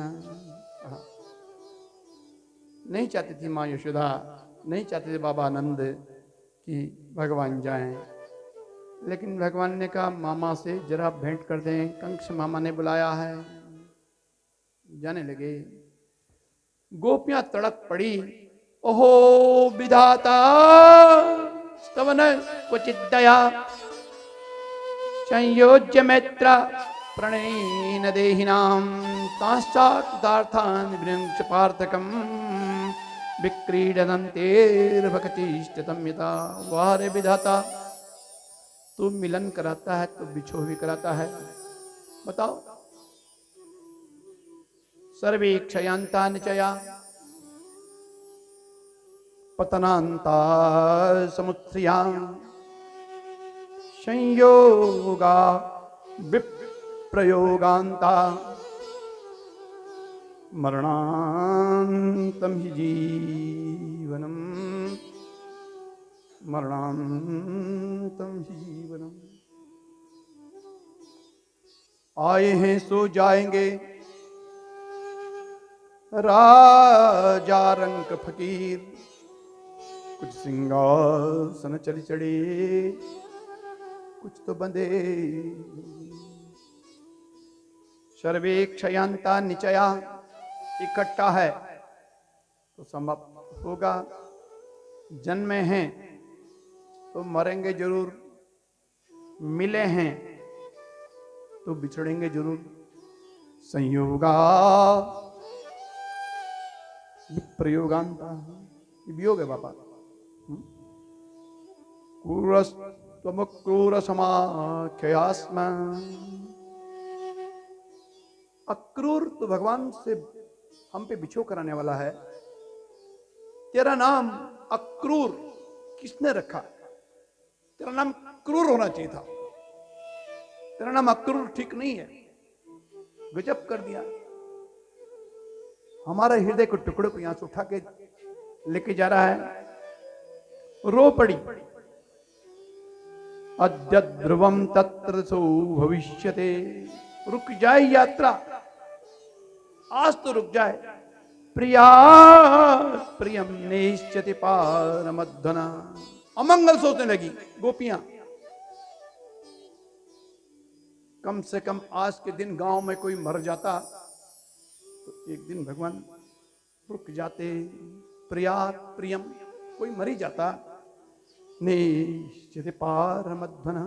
नहीं चाहती थी माँ यशोदा, नहीं चाहते थे बाबा आनंद कि भगवान जाएं, लेकिन भगवान ने कहा मामा से जरा भेंट कर दें, कंस मामा ने बुलाया है। जाने लगे। गोपियां तड़क पड़ी, ओहो विधाता स्तवन क्वचित दया संयोज्य मैत्र प्रणयेन देहिनां तांश्चार्थान् विनक्ष पार्थकम् विक्रीडनन्तेर्भक्तिष्ठतं यथा। वाह रे विधाता, तू मिलन कराता है तो बिछो भी कराता है। बताओ। सर्वे क्षयांता निचया पतनांता समुत्थिया संयोगा विप्रयोगांता मरणांतम हि जीवनम मरणांतम हि जीवनम। आए हैं सो जाएंगे, राजा रंग फकीर कुछ सिंहासन चली चढ़े, कुछ तो बंधे। सर्वे क्षयांता निचया, इकट्ठा है तो समाप्त होगा। जन्मे हैं तो मरेंगे जरूर, मिले हैं तो बिछड़ेंगे जरूर। संयोगा विप्रयोगांता, वियोग है बाबा। क्रूर समाख्यास्म। अक्रूर तो भगवान से हम पे बिछो कराने वाला है। तेरा नाम अक्रूर किसने रखा? तेरा नाम क्रूर होना चाहिए था। तेरा नाम अक्रूर ठीक नहीं है, गजब कर दिया। हमारे हृदय के टुकड़े को यहां से उठा के लेके जा रहा है। रो पड़ी। अद्य ध्रुवम तत्र सो भविष्यते। रुक जाए यात्रा, आज तो रुक जाए। प्रिया प्रियम निश्चति पारमध्वना। अमंगल सोचने लगी गोपियां। कम से कम आज के दिन गांव में कोई मर जाता तो एक दिन भगवान रुक जाते। प्रिया प्रियम, कोई मर ही जाता। निश्चित पारमध्वना,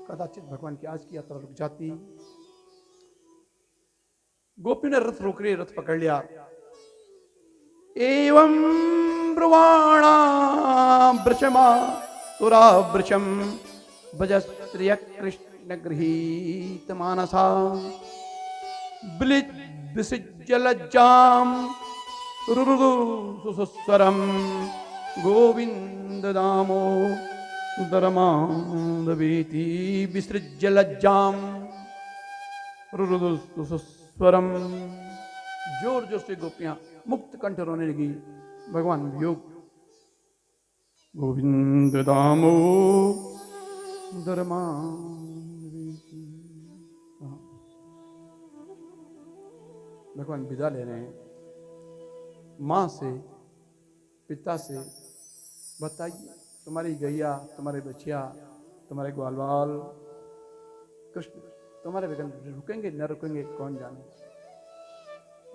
कदाचित भगवान की आज की यात्रा रुक जाती। गोपी ने रथ रोक लिया, रथ पकड़ लिया। एवं ब्रुवाणा वृषमा तुरा वृषम भजस्त्रिय कृष्ण गृहीत मानसा विसिज्जलज्जाम रुरुदु सुस्वरम गोविंद दामो दरमादवेति विसृज्जलज्जाम रुरुदु सुस्वरम। जोर जोर से गोपियां मुक्त कंठ रोने लगी। भगवान वियोग। गोविंद दामो दरमा। भगवान विदा ले रहे हैं मां से, पिता से। बताइए, तुम्हारी गैया, तुम्हारे बच्चिया, तुम्हारे ग्वाल बाल कृष्ण तुम्हारे बगैर रुकेंगे न रुकेंगे कौन जाने।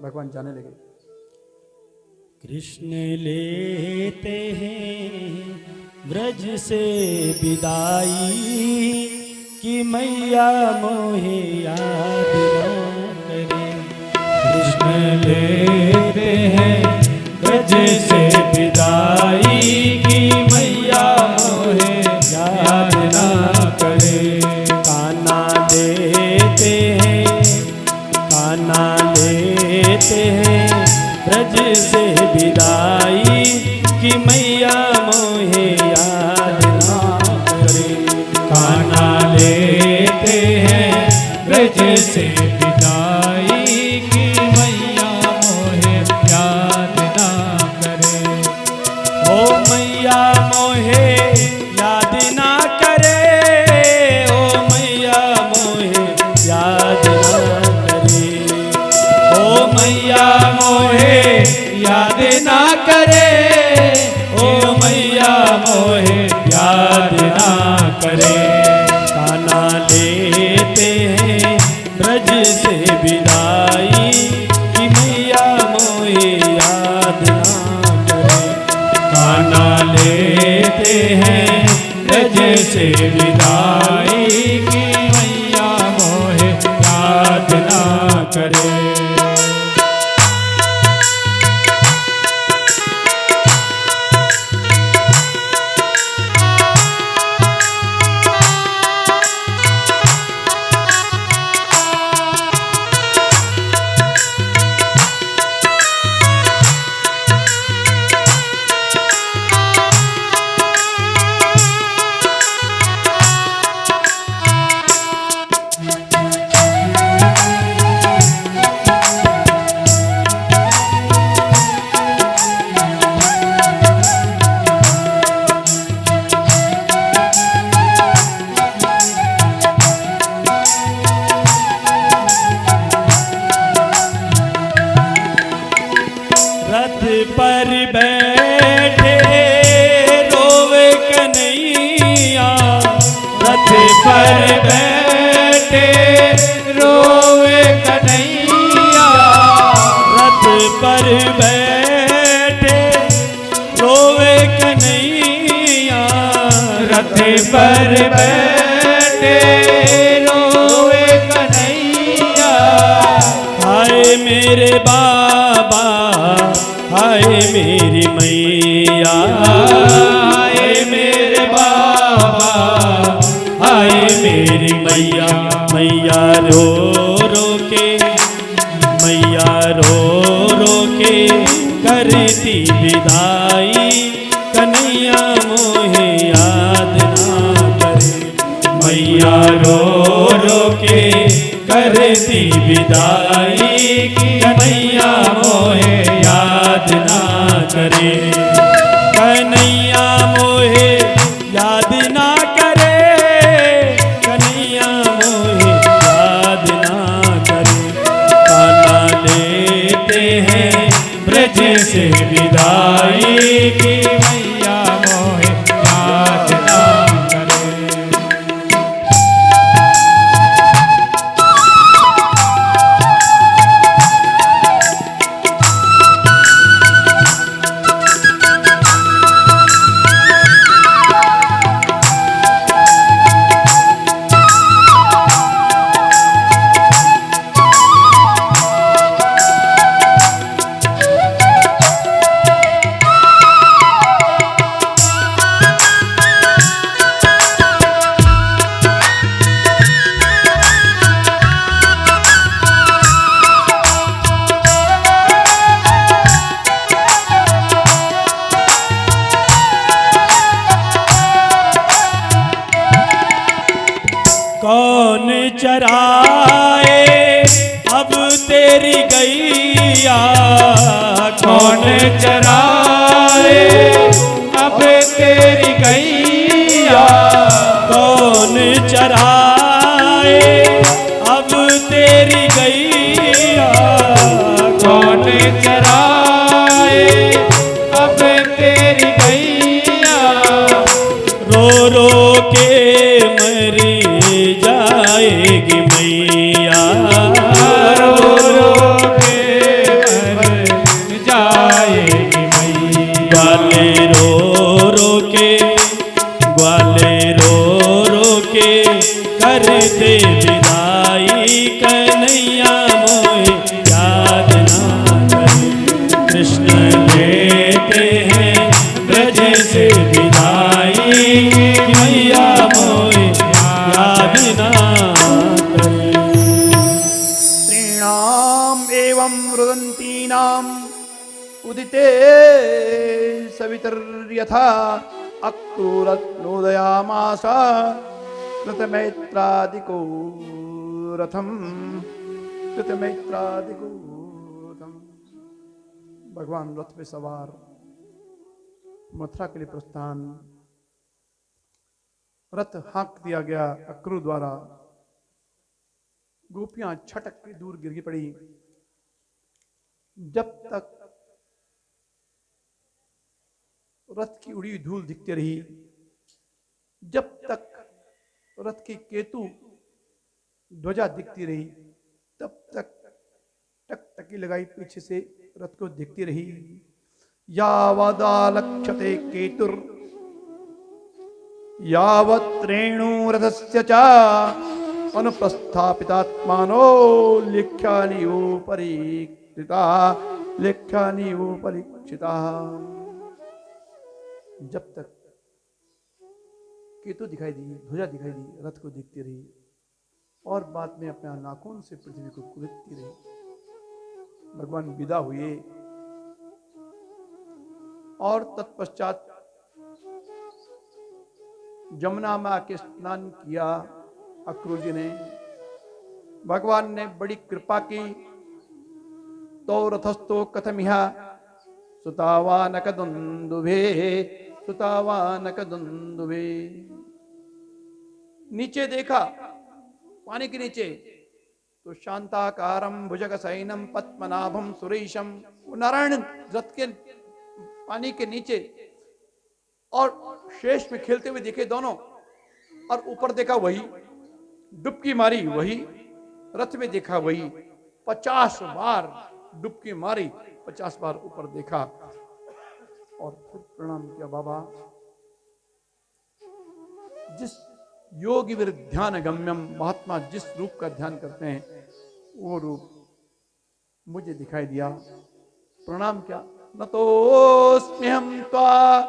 भगवान जाने लगे। कृष्ण लेते हैं ब्रज से विदाई कि मैया मोहे याद न करे। कृष्ण लेते हैं ब्रज से विदाई कि मैया मोहे याद न करे। कान्हा लेते हैं, कान्हा लेते हैं ब्रज से विदाई कि मैया मोहे याद ना करे। कान्हा लेते हैं ब्रज से विदाई कि मैया मोहे याद ना करे। ओ मैया मोहे याद ना करे, ओ मैया मोहे याद ना करे। ओ मैया मोहे याद ना करे, ओ मैया मोहे याद ना करे। कान्हा लेते हैं ब्रज से विदाई कि मैया मोहे याद ना करे। कान्हा लेते हैं ब्रज से विदाई कि मैया मोहे याद ना करे। रथ पर बैठे रोवे कन्हैया। रथ पर बैठे रोवे कन्हैया। रथ पर बैठे रोवे कन्हैया। रथ पर बैठे रोवे कन्हैया। हाय मेरे बाबा, हाय मेरी मैया। हाय मेरे बाबा, हाय मेरी मैया। मैया रो रो के, मैया रो रो के करती विदाई। कन्हैया मोहे याद ना करे। मैया रो रो के करती विदाई कि कन्हैया कौन चराए अब तेरी गैया, कौन चराए अब तेरी गैया, कौन चराए अब तेरी गैया, कौन चराए अब तेरी गैया, रो रो के मरी जाएगी मैया, रो रो के मर जाएगी मैया, ग्वाले रो रो के, ग्वाले रो रो के करते विदाई, कन्हैया मोए याद ना करे, कृष्ण लेते हैं ब्रज से विदाई, मैया मोए याद ना करे। स्त्रीणाम एवं रुदन्तीनाम उदिते सवितर्यथा अक्रूरत्नोदयामास कृतमैत्रादिको रथम, कृतमैत्रादिको रथम। भगवान रथ पे सवार मथुरा के लिए प्रस्थान, रथ हाँक दिया गया अक्रूर द्वारा, गोपियां छटक के दूर गिर पड़ी। जब तक रथ की उड़ी हुई धूल दिखती रही, जब तक रथ की केतु ध्वजा दिखती रही, तब तक टकटकी लगाई पीछे से रथ को दिखती रही। यावदालक्ष्यते केतुर यावत् रेणुरथस्य च अनुप्रस्थापितात्मानो लेख्यानियोपरीक्षिता, लेख्यानियोपरीक्षिता। जब तक केतु दिखाई दी, ध्वजा दिखाई दी, रथ को दिखती रही और बाद में अपने नाखून से पृथ्वी को कुरेदती रही। भगवान विदा हुए और तत्पश्चात जमुना में आके स्नान किया अक्रूर जी ने। भगवान ने बड़ी कृपा की। तो रथस्थो कथमिहा सुतावानक दुंदुभे, सुतावानक दुंदुभे। नीचे देखा, पानी के नीचे तो शांताकारम भुजग सैनम पद्मनाभम सुरेशम, नारायण रथ के पानी के नीचे और शेष में खेलते हुए दिखे दोनों। और ऊपर देखा वही, डुबकी मारी वही, रथ में देखा वही। 50 बार डुबकी मारी, 50 बार ऊपर देखा और फिर प्रणाम किया। बाबा, जिस योगी वीर ध्यान गम्यम, महात्मा जिस रूप का ध्यान करते हैं वो रूप मुझे दिखाई दिया। प्रणाम किया। नतोस्म्यहं त्वा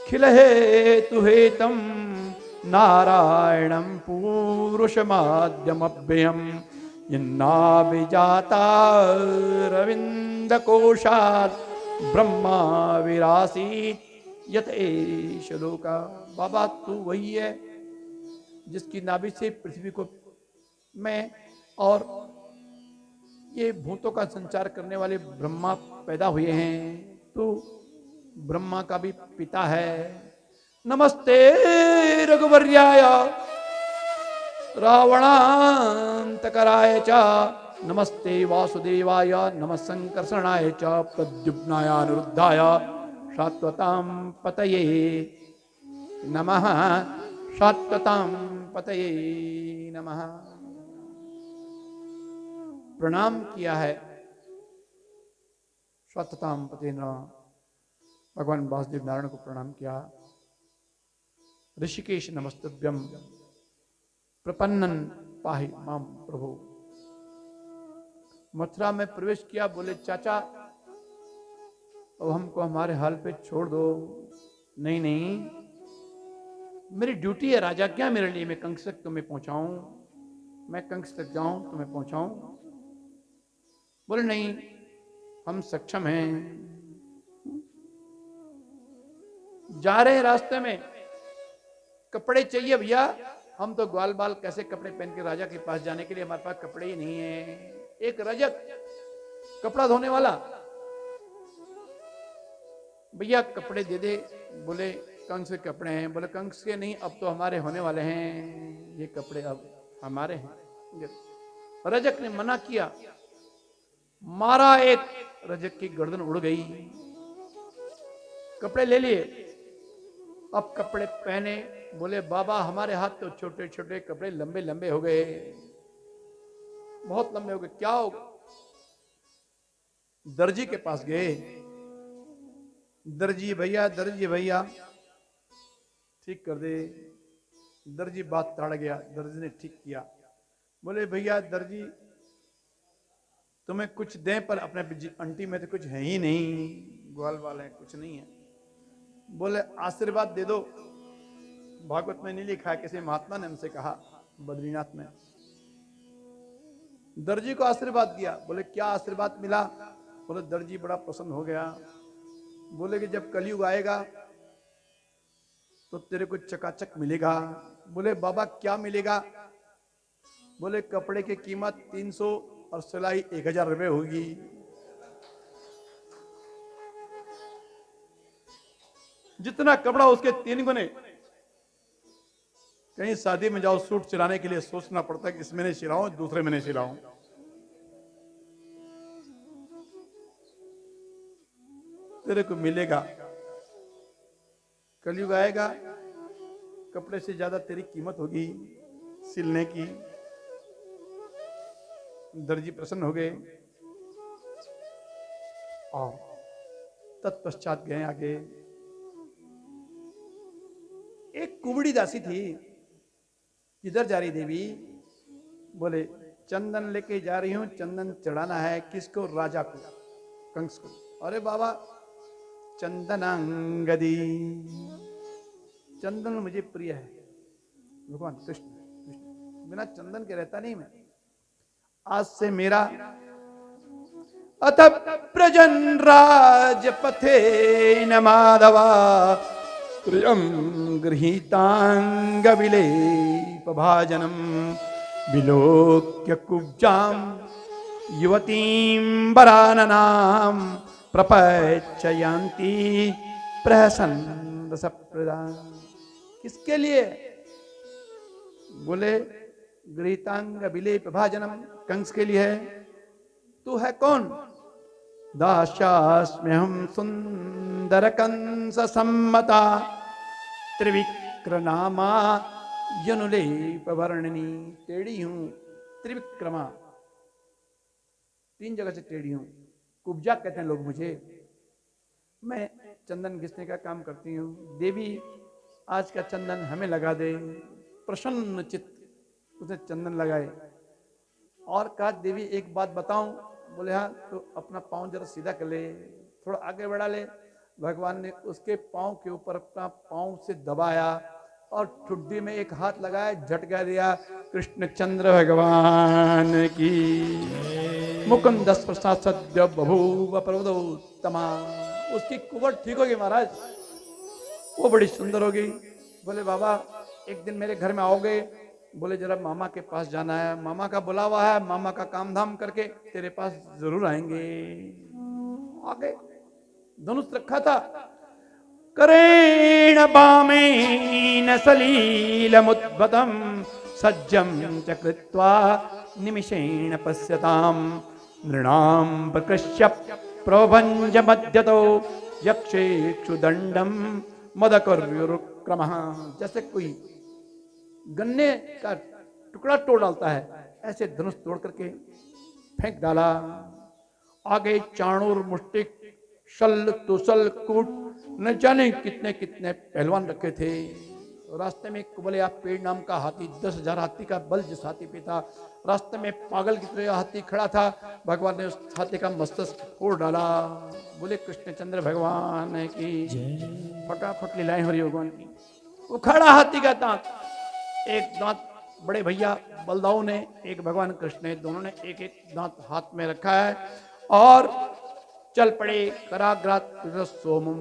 खिल हेतु हेतम नारायणं पूरुषमाद्यमभ्ययम् यन्नाभिजाता रविंदकोशात् ब्रह्मा विरासीत यत एष लोका। बाबा, तू वही है जिसकी नाभि से पृथ्वी को मैं और ये भूतों का संचार करने वाले ब्रह्मा पैदा हुए हैं। तू ब्रह्मा का भी पिता है। नमस्ते रघुवर्याय रावणांतकराय च, नमस्ते वासुदेवाय, नमः संकर्षणाय च, प्रद्युम्नाय अनिरुद्धाय शाश्वतां पतये नमः, शाश्वतां पतये नमः। प्रणाम किया है शाश्वतां पतये नमः। भगवान वासुदेव नारायण को प्रणाम किया। ऋषिकेश नमस्तभ्यम प्रपन्नन पाहि माम प्रभु। मथुरा में प्रवेश किया। बोले, चाचा अब हमको हमारे हाल पे छोड़ दो। नहीं नहीं, मेरी ड्यूटी है, राजा क्या मेरे लिए, मैं कंस तक तुम्हें पहुंचाऊं, मैं कंस तक जाऊं तुम्हें पहुंचाऊं। बोले नहीं, हम सक्षम हैं। जा रहे हैं, रास्ते में कपड़े चाहिए भैया, हम तो ग्वाल बाल कैसे कपड़े पहन के राजा के पास जाने के लिए, हमारे पास कपड़े ही नहीं है। एक रजक कपड़ा धोने वाला, भैया कपड़े दे दे। बोले कंस के कपड़े हैं। बोले कंस के नहीं, अब तो हमारे होने वाले हैं, ये कपड़े अब हमारे हैं। रजक ने मना किया, मारा एक, रजक की गर्दन उड़ गई। कपड़े ले लिए, अब कपड़े पहने। बोले बाबा हमारे हाथ तो छोटे छोटे, कपड़े लंबे लंबे हो गए, बहुत लंबे हो गए, क्या होगा? दर्जी के पास गए। दर्जी भैया ठीक कर दे। दर्जी बात टाड़ गया, दर्जी ने ठीक किया। बोले भैया दर्जी तुम्हें कुछ दें, पर अपने अंटी में तो कुछ है ही नहीं, ग्वाल वाल है, कुछ नहीं है। बोले आशीर्वाद दे दो। भागवत में नहीं लिखा है, किसी महात्मा ने हमसे कहा बद्रीनाथ में। दर्जी को आशीर्वाद दिया। बोले क्या आशीर्वाद मिला? बोले दर्जी बड़ा प्रसन्न हो गया। बोले कि जब कलयुग आएगा तो तेरे को चकाचक मिलेगा। बोले बाबा क्या मिलेगा? बोले कपड़े की कीमत 300 और सिलाई 1000 रुपए होगी। जितना कपड़ा उसके 3 गुने। कहीं शादी में जाओ, सूट सिलाने के लिए सोचना पड़ता है कि इसमें नहीं सिलाऊं, दूसरे में नहीं सिलाऊं। तेरे को मिलेगा, कलयुग आएगा, कपड़े से ज्यादा तेरी कीमत होगी सिलने की। दर्जी प्रसन्न हो गए और तत्पश्चात गए आगे। एक कुबड़ी दासी थी। किधर जा रही देवी? बोले चंदन लेके जा रही हूं, चंदन चढ़ाना है। किसको? राजा को, कंस को। अरे बाबा चंदनांगदी, चंदन मुझे प्रिय है। भगवान कृष्ण, बिना चंदन के रहता नहीं मैं। आज से मेरा अथ प्रजन राजपथे न माधवा प्रियम गृहीतांग विलेप भाजनम विलोक्य कुब्जाम युवतीं वराननाम प्रपचयन्ति प्रहसन रसप्रदान। किसके लिए? बोले गृहीतांग विलेप भाजनम, कंस के लिए है। तू है कौन? दास्यास्म्यहं सुंदर कंस सम्मता त्रिविक्रनामा यनुलेप वर्णनी। टेढ़ी हूं, त्रिविक्रमा, 3 जगह से टेढ़ी हूं। कुब्जा कहते हैं लोग मुझे। मैं चंदन घिसने का काम करती हूँ। देवी आज का चंदन हमें लगा दे। प्रसन्न चित्त उसने चंदन लगाए और कहा देवी एक बात बताऊं? बोले हाँ। तो अपना पांव जरा सीधा कर ले, थोड़ा आगे बढ़ा ले। भगवान ने उसके पांव के ऊपर अपना पांव से दबाया और ठुड्डी में एक हाथ लगाया, झटका दिया। कृष्णचंद्र भगवान की। मुकुंद प्रसाद सद्य बभूव प्रवदोत्तमा। उसकी कुवट ठीक होगी महाराज, वो बड़ी सुंदर होगी। बोले बाबा एक दिन मेरे घर में आओगे? बोले जरा मामा के पास जाना है, मामा का बुलावा है, मामा का काम धाम करके तेरे पास जरूर आएंगे। आगे धनुष रखा था। करेण बामेन सलीलमुद्भतम सज्जम च कृत्वा निमिषेण पश्यताम नृणाम प्रकृष्य प्रभंज मध्यतो यक्षेक्षुदंडम मदकर्युरुक्रमः। जैसे कोई गन्ने का टुकड़ा तोड़ डालता है, ऐसे धनुष तोड़ करके फेंक डाला। आगे चाणूर, मुष्टिक, शल, तुसल, कूट, न जाने कितने कितने पहलवान रखे थे। रास्ते में कुबलिया पेड़ नाम का हाथी, 10,000 हाथी का बल जिस हाथी पे था, रास्ते में पागल की तरह हाथी खड़ा था। भगवान ने उस हाथी का मस्तक फोड़ डाला। बोले कृष्णचंद्र भगवान की फटाफट लीलाएं हो रही भगवान की। उखाड़ा हाथी का दांत, एक दांत बड़े भैया बलदाऊ ने, एक भगवान कृष्ण ने, दोनों ने एक एक दांत हाथ में रखा है और चल पड़े। कराग्रात सोमम,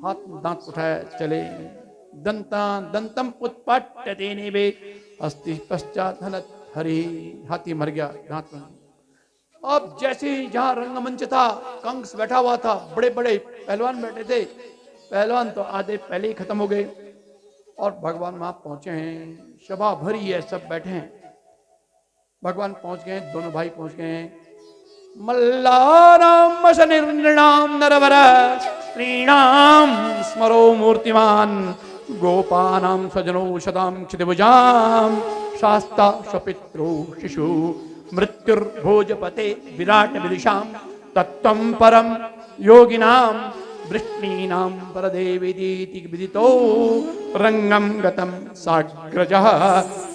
हाथ दांत उठाया चले। दंतम उत्पाट्य तेने वे अस्ति पश्चात हनत हरि। हाथी मर गया, दांत में। अब जैसे ही जहां रंगमंच था, कंस बैठा हुआ था, बड़े बड़े पहलवान बैठे थे, पहलवान तो आधे पहले ही खत्म हो गए और भगवान वहां पहुंचे हैं, सभा भरी है, सब बैठे हैं। भगवान पहुंच गए, दोनों भाई पहुंच गए हैं। मल्लानाम शनिर्नृणाम नरवर स्त्रीणाम स्मरो मूर्तिमान गोपानाम सजनो शताम क्षितिभुजाम शास्ता स्वपित्रो शिशु मृत्युर्भोजपते विराट विदिशाम तत्त्वं परम योगिनाम वृष्णीनां परदेवीति विदितो रंगम गतम साग्रजः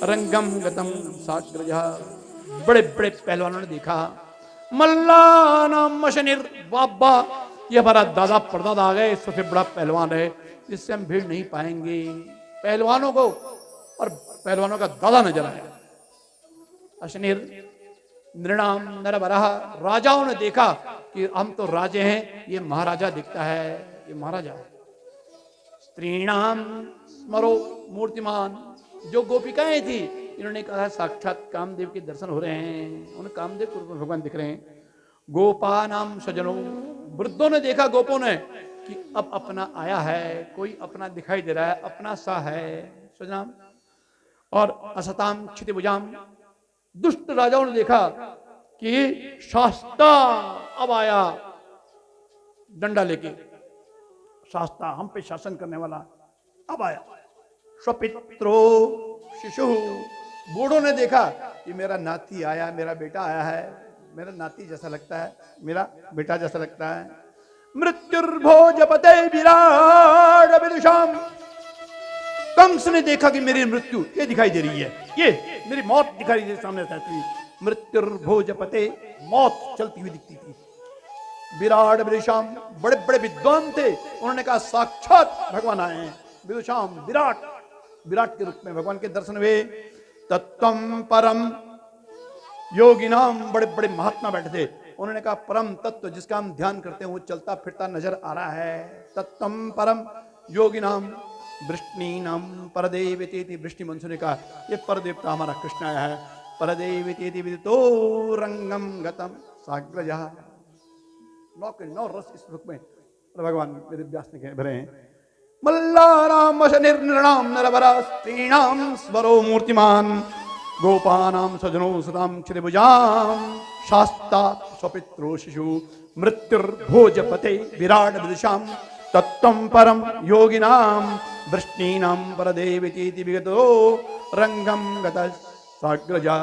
रंगम गतम साग्रजः। बड़े बड़े पहलवानों ने देखा, मल्लानाम शनिर बाबा, ये हमारा दादा परदादा आ गए, सबसे बड़ा पहलवान है, इससे हम भीड़ नहीं पाएंगे। पहलवानों को और पहलवानों का दादा नजर आया। अशनिर नृणाम नरवरः, राजाओं ने देखा कि हम तो राजे हैं, ये महाराजा दिखता है, ये महाराजा है। स्त्रीणाम स्मरो मूर्तिमान, जो गोपिकाएं थी, इन्होंने कहा साक्षात कामदेव के दर्शन हो रहे हैं, उन कामदेव के रूप में भगवान दिख रहे हैं। गोपानाम सजनों, वृद्धों ने देखा, गोपों ने, कि अब अपना आया है, कोई अपना दिखाई दे रहा है, अपना सा है सजनाम। और असताम क्षितिभुजाम, दुष्ट राजाओं ने देखा कि शास्ता अब आया डंडा लेके, शास्ता हम पे शासन करने वाला अब आया। स्वपित्रो शिशु, बूढ़ों ने देखा कि मेरा नाती आया, मेरा बेटा आया है, मेरा नाती जैसा लगता है, मेरा बेटा जैसा लगता है। मृत्युर्भोजपते विराट विदुषाम, कंस ने देखा कि मेरी मृत्यु ये दिखाई दे रही है, ये मेरी मौत दिखाई दे सामने रहती। मृत्युर्भोजपते, मौत चलती हुई दिखती थी। विराट विदुषाम, बड़े बड़े विद्वान थे, उन्होंने कहा साक्षात भगवान आए हैं। विदुषाम, विराट, विराट के रूप में भगवान के दर्शन हुए। तत्वम परम योगिनाम, बड़े बड़े महात्मा बैठे थे, उन्होंने कहा परम तत्व जिसका हम ध्यान करते हैं वो चलता फिरता नजर आ रहा है। तत्वम परम योगिनाम वृष्णीनाम परदेवतेति, वृष्णि मनुष्य ने कहा ये परदेवता हमारा कृष्ण आया है। परदेवतेति विदितो रंगम गतम साग्रजः। नौ रस इस रूप में भगवान वेद व्यास ने भरे हैं। मल्लानाम शनिर्नृणाम नरवरा स्त्रीणाम स्वरो मूर्तिमान गोपानाम सजनो सताम क्षितिभुजाम शास्ता स्वपित्रो शिशु मृत्युर्भोजपते विराट विदुषाम तत्त्वं परम योगिनाम वृष्णीनाम परदेवतीति विगतो रंगम गतः साग्रजः।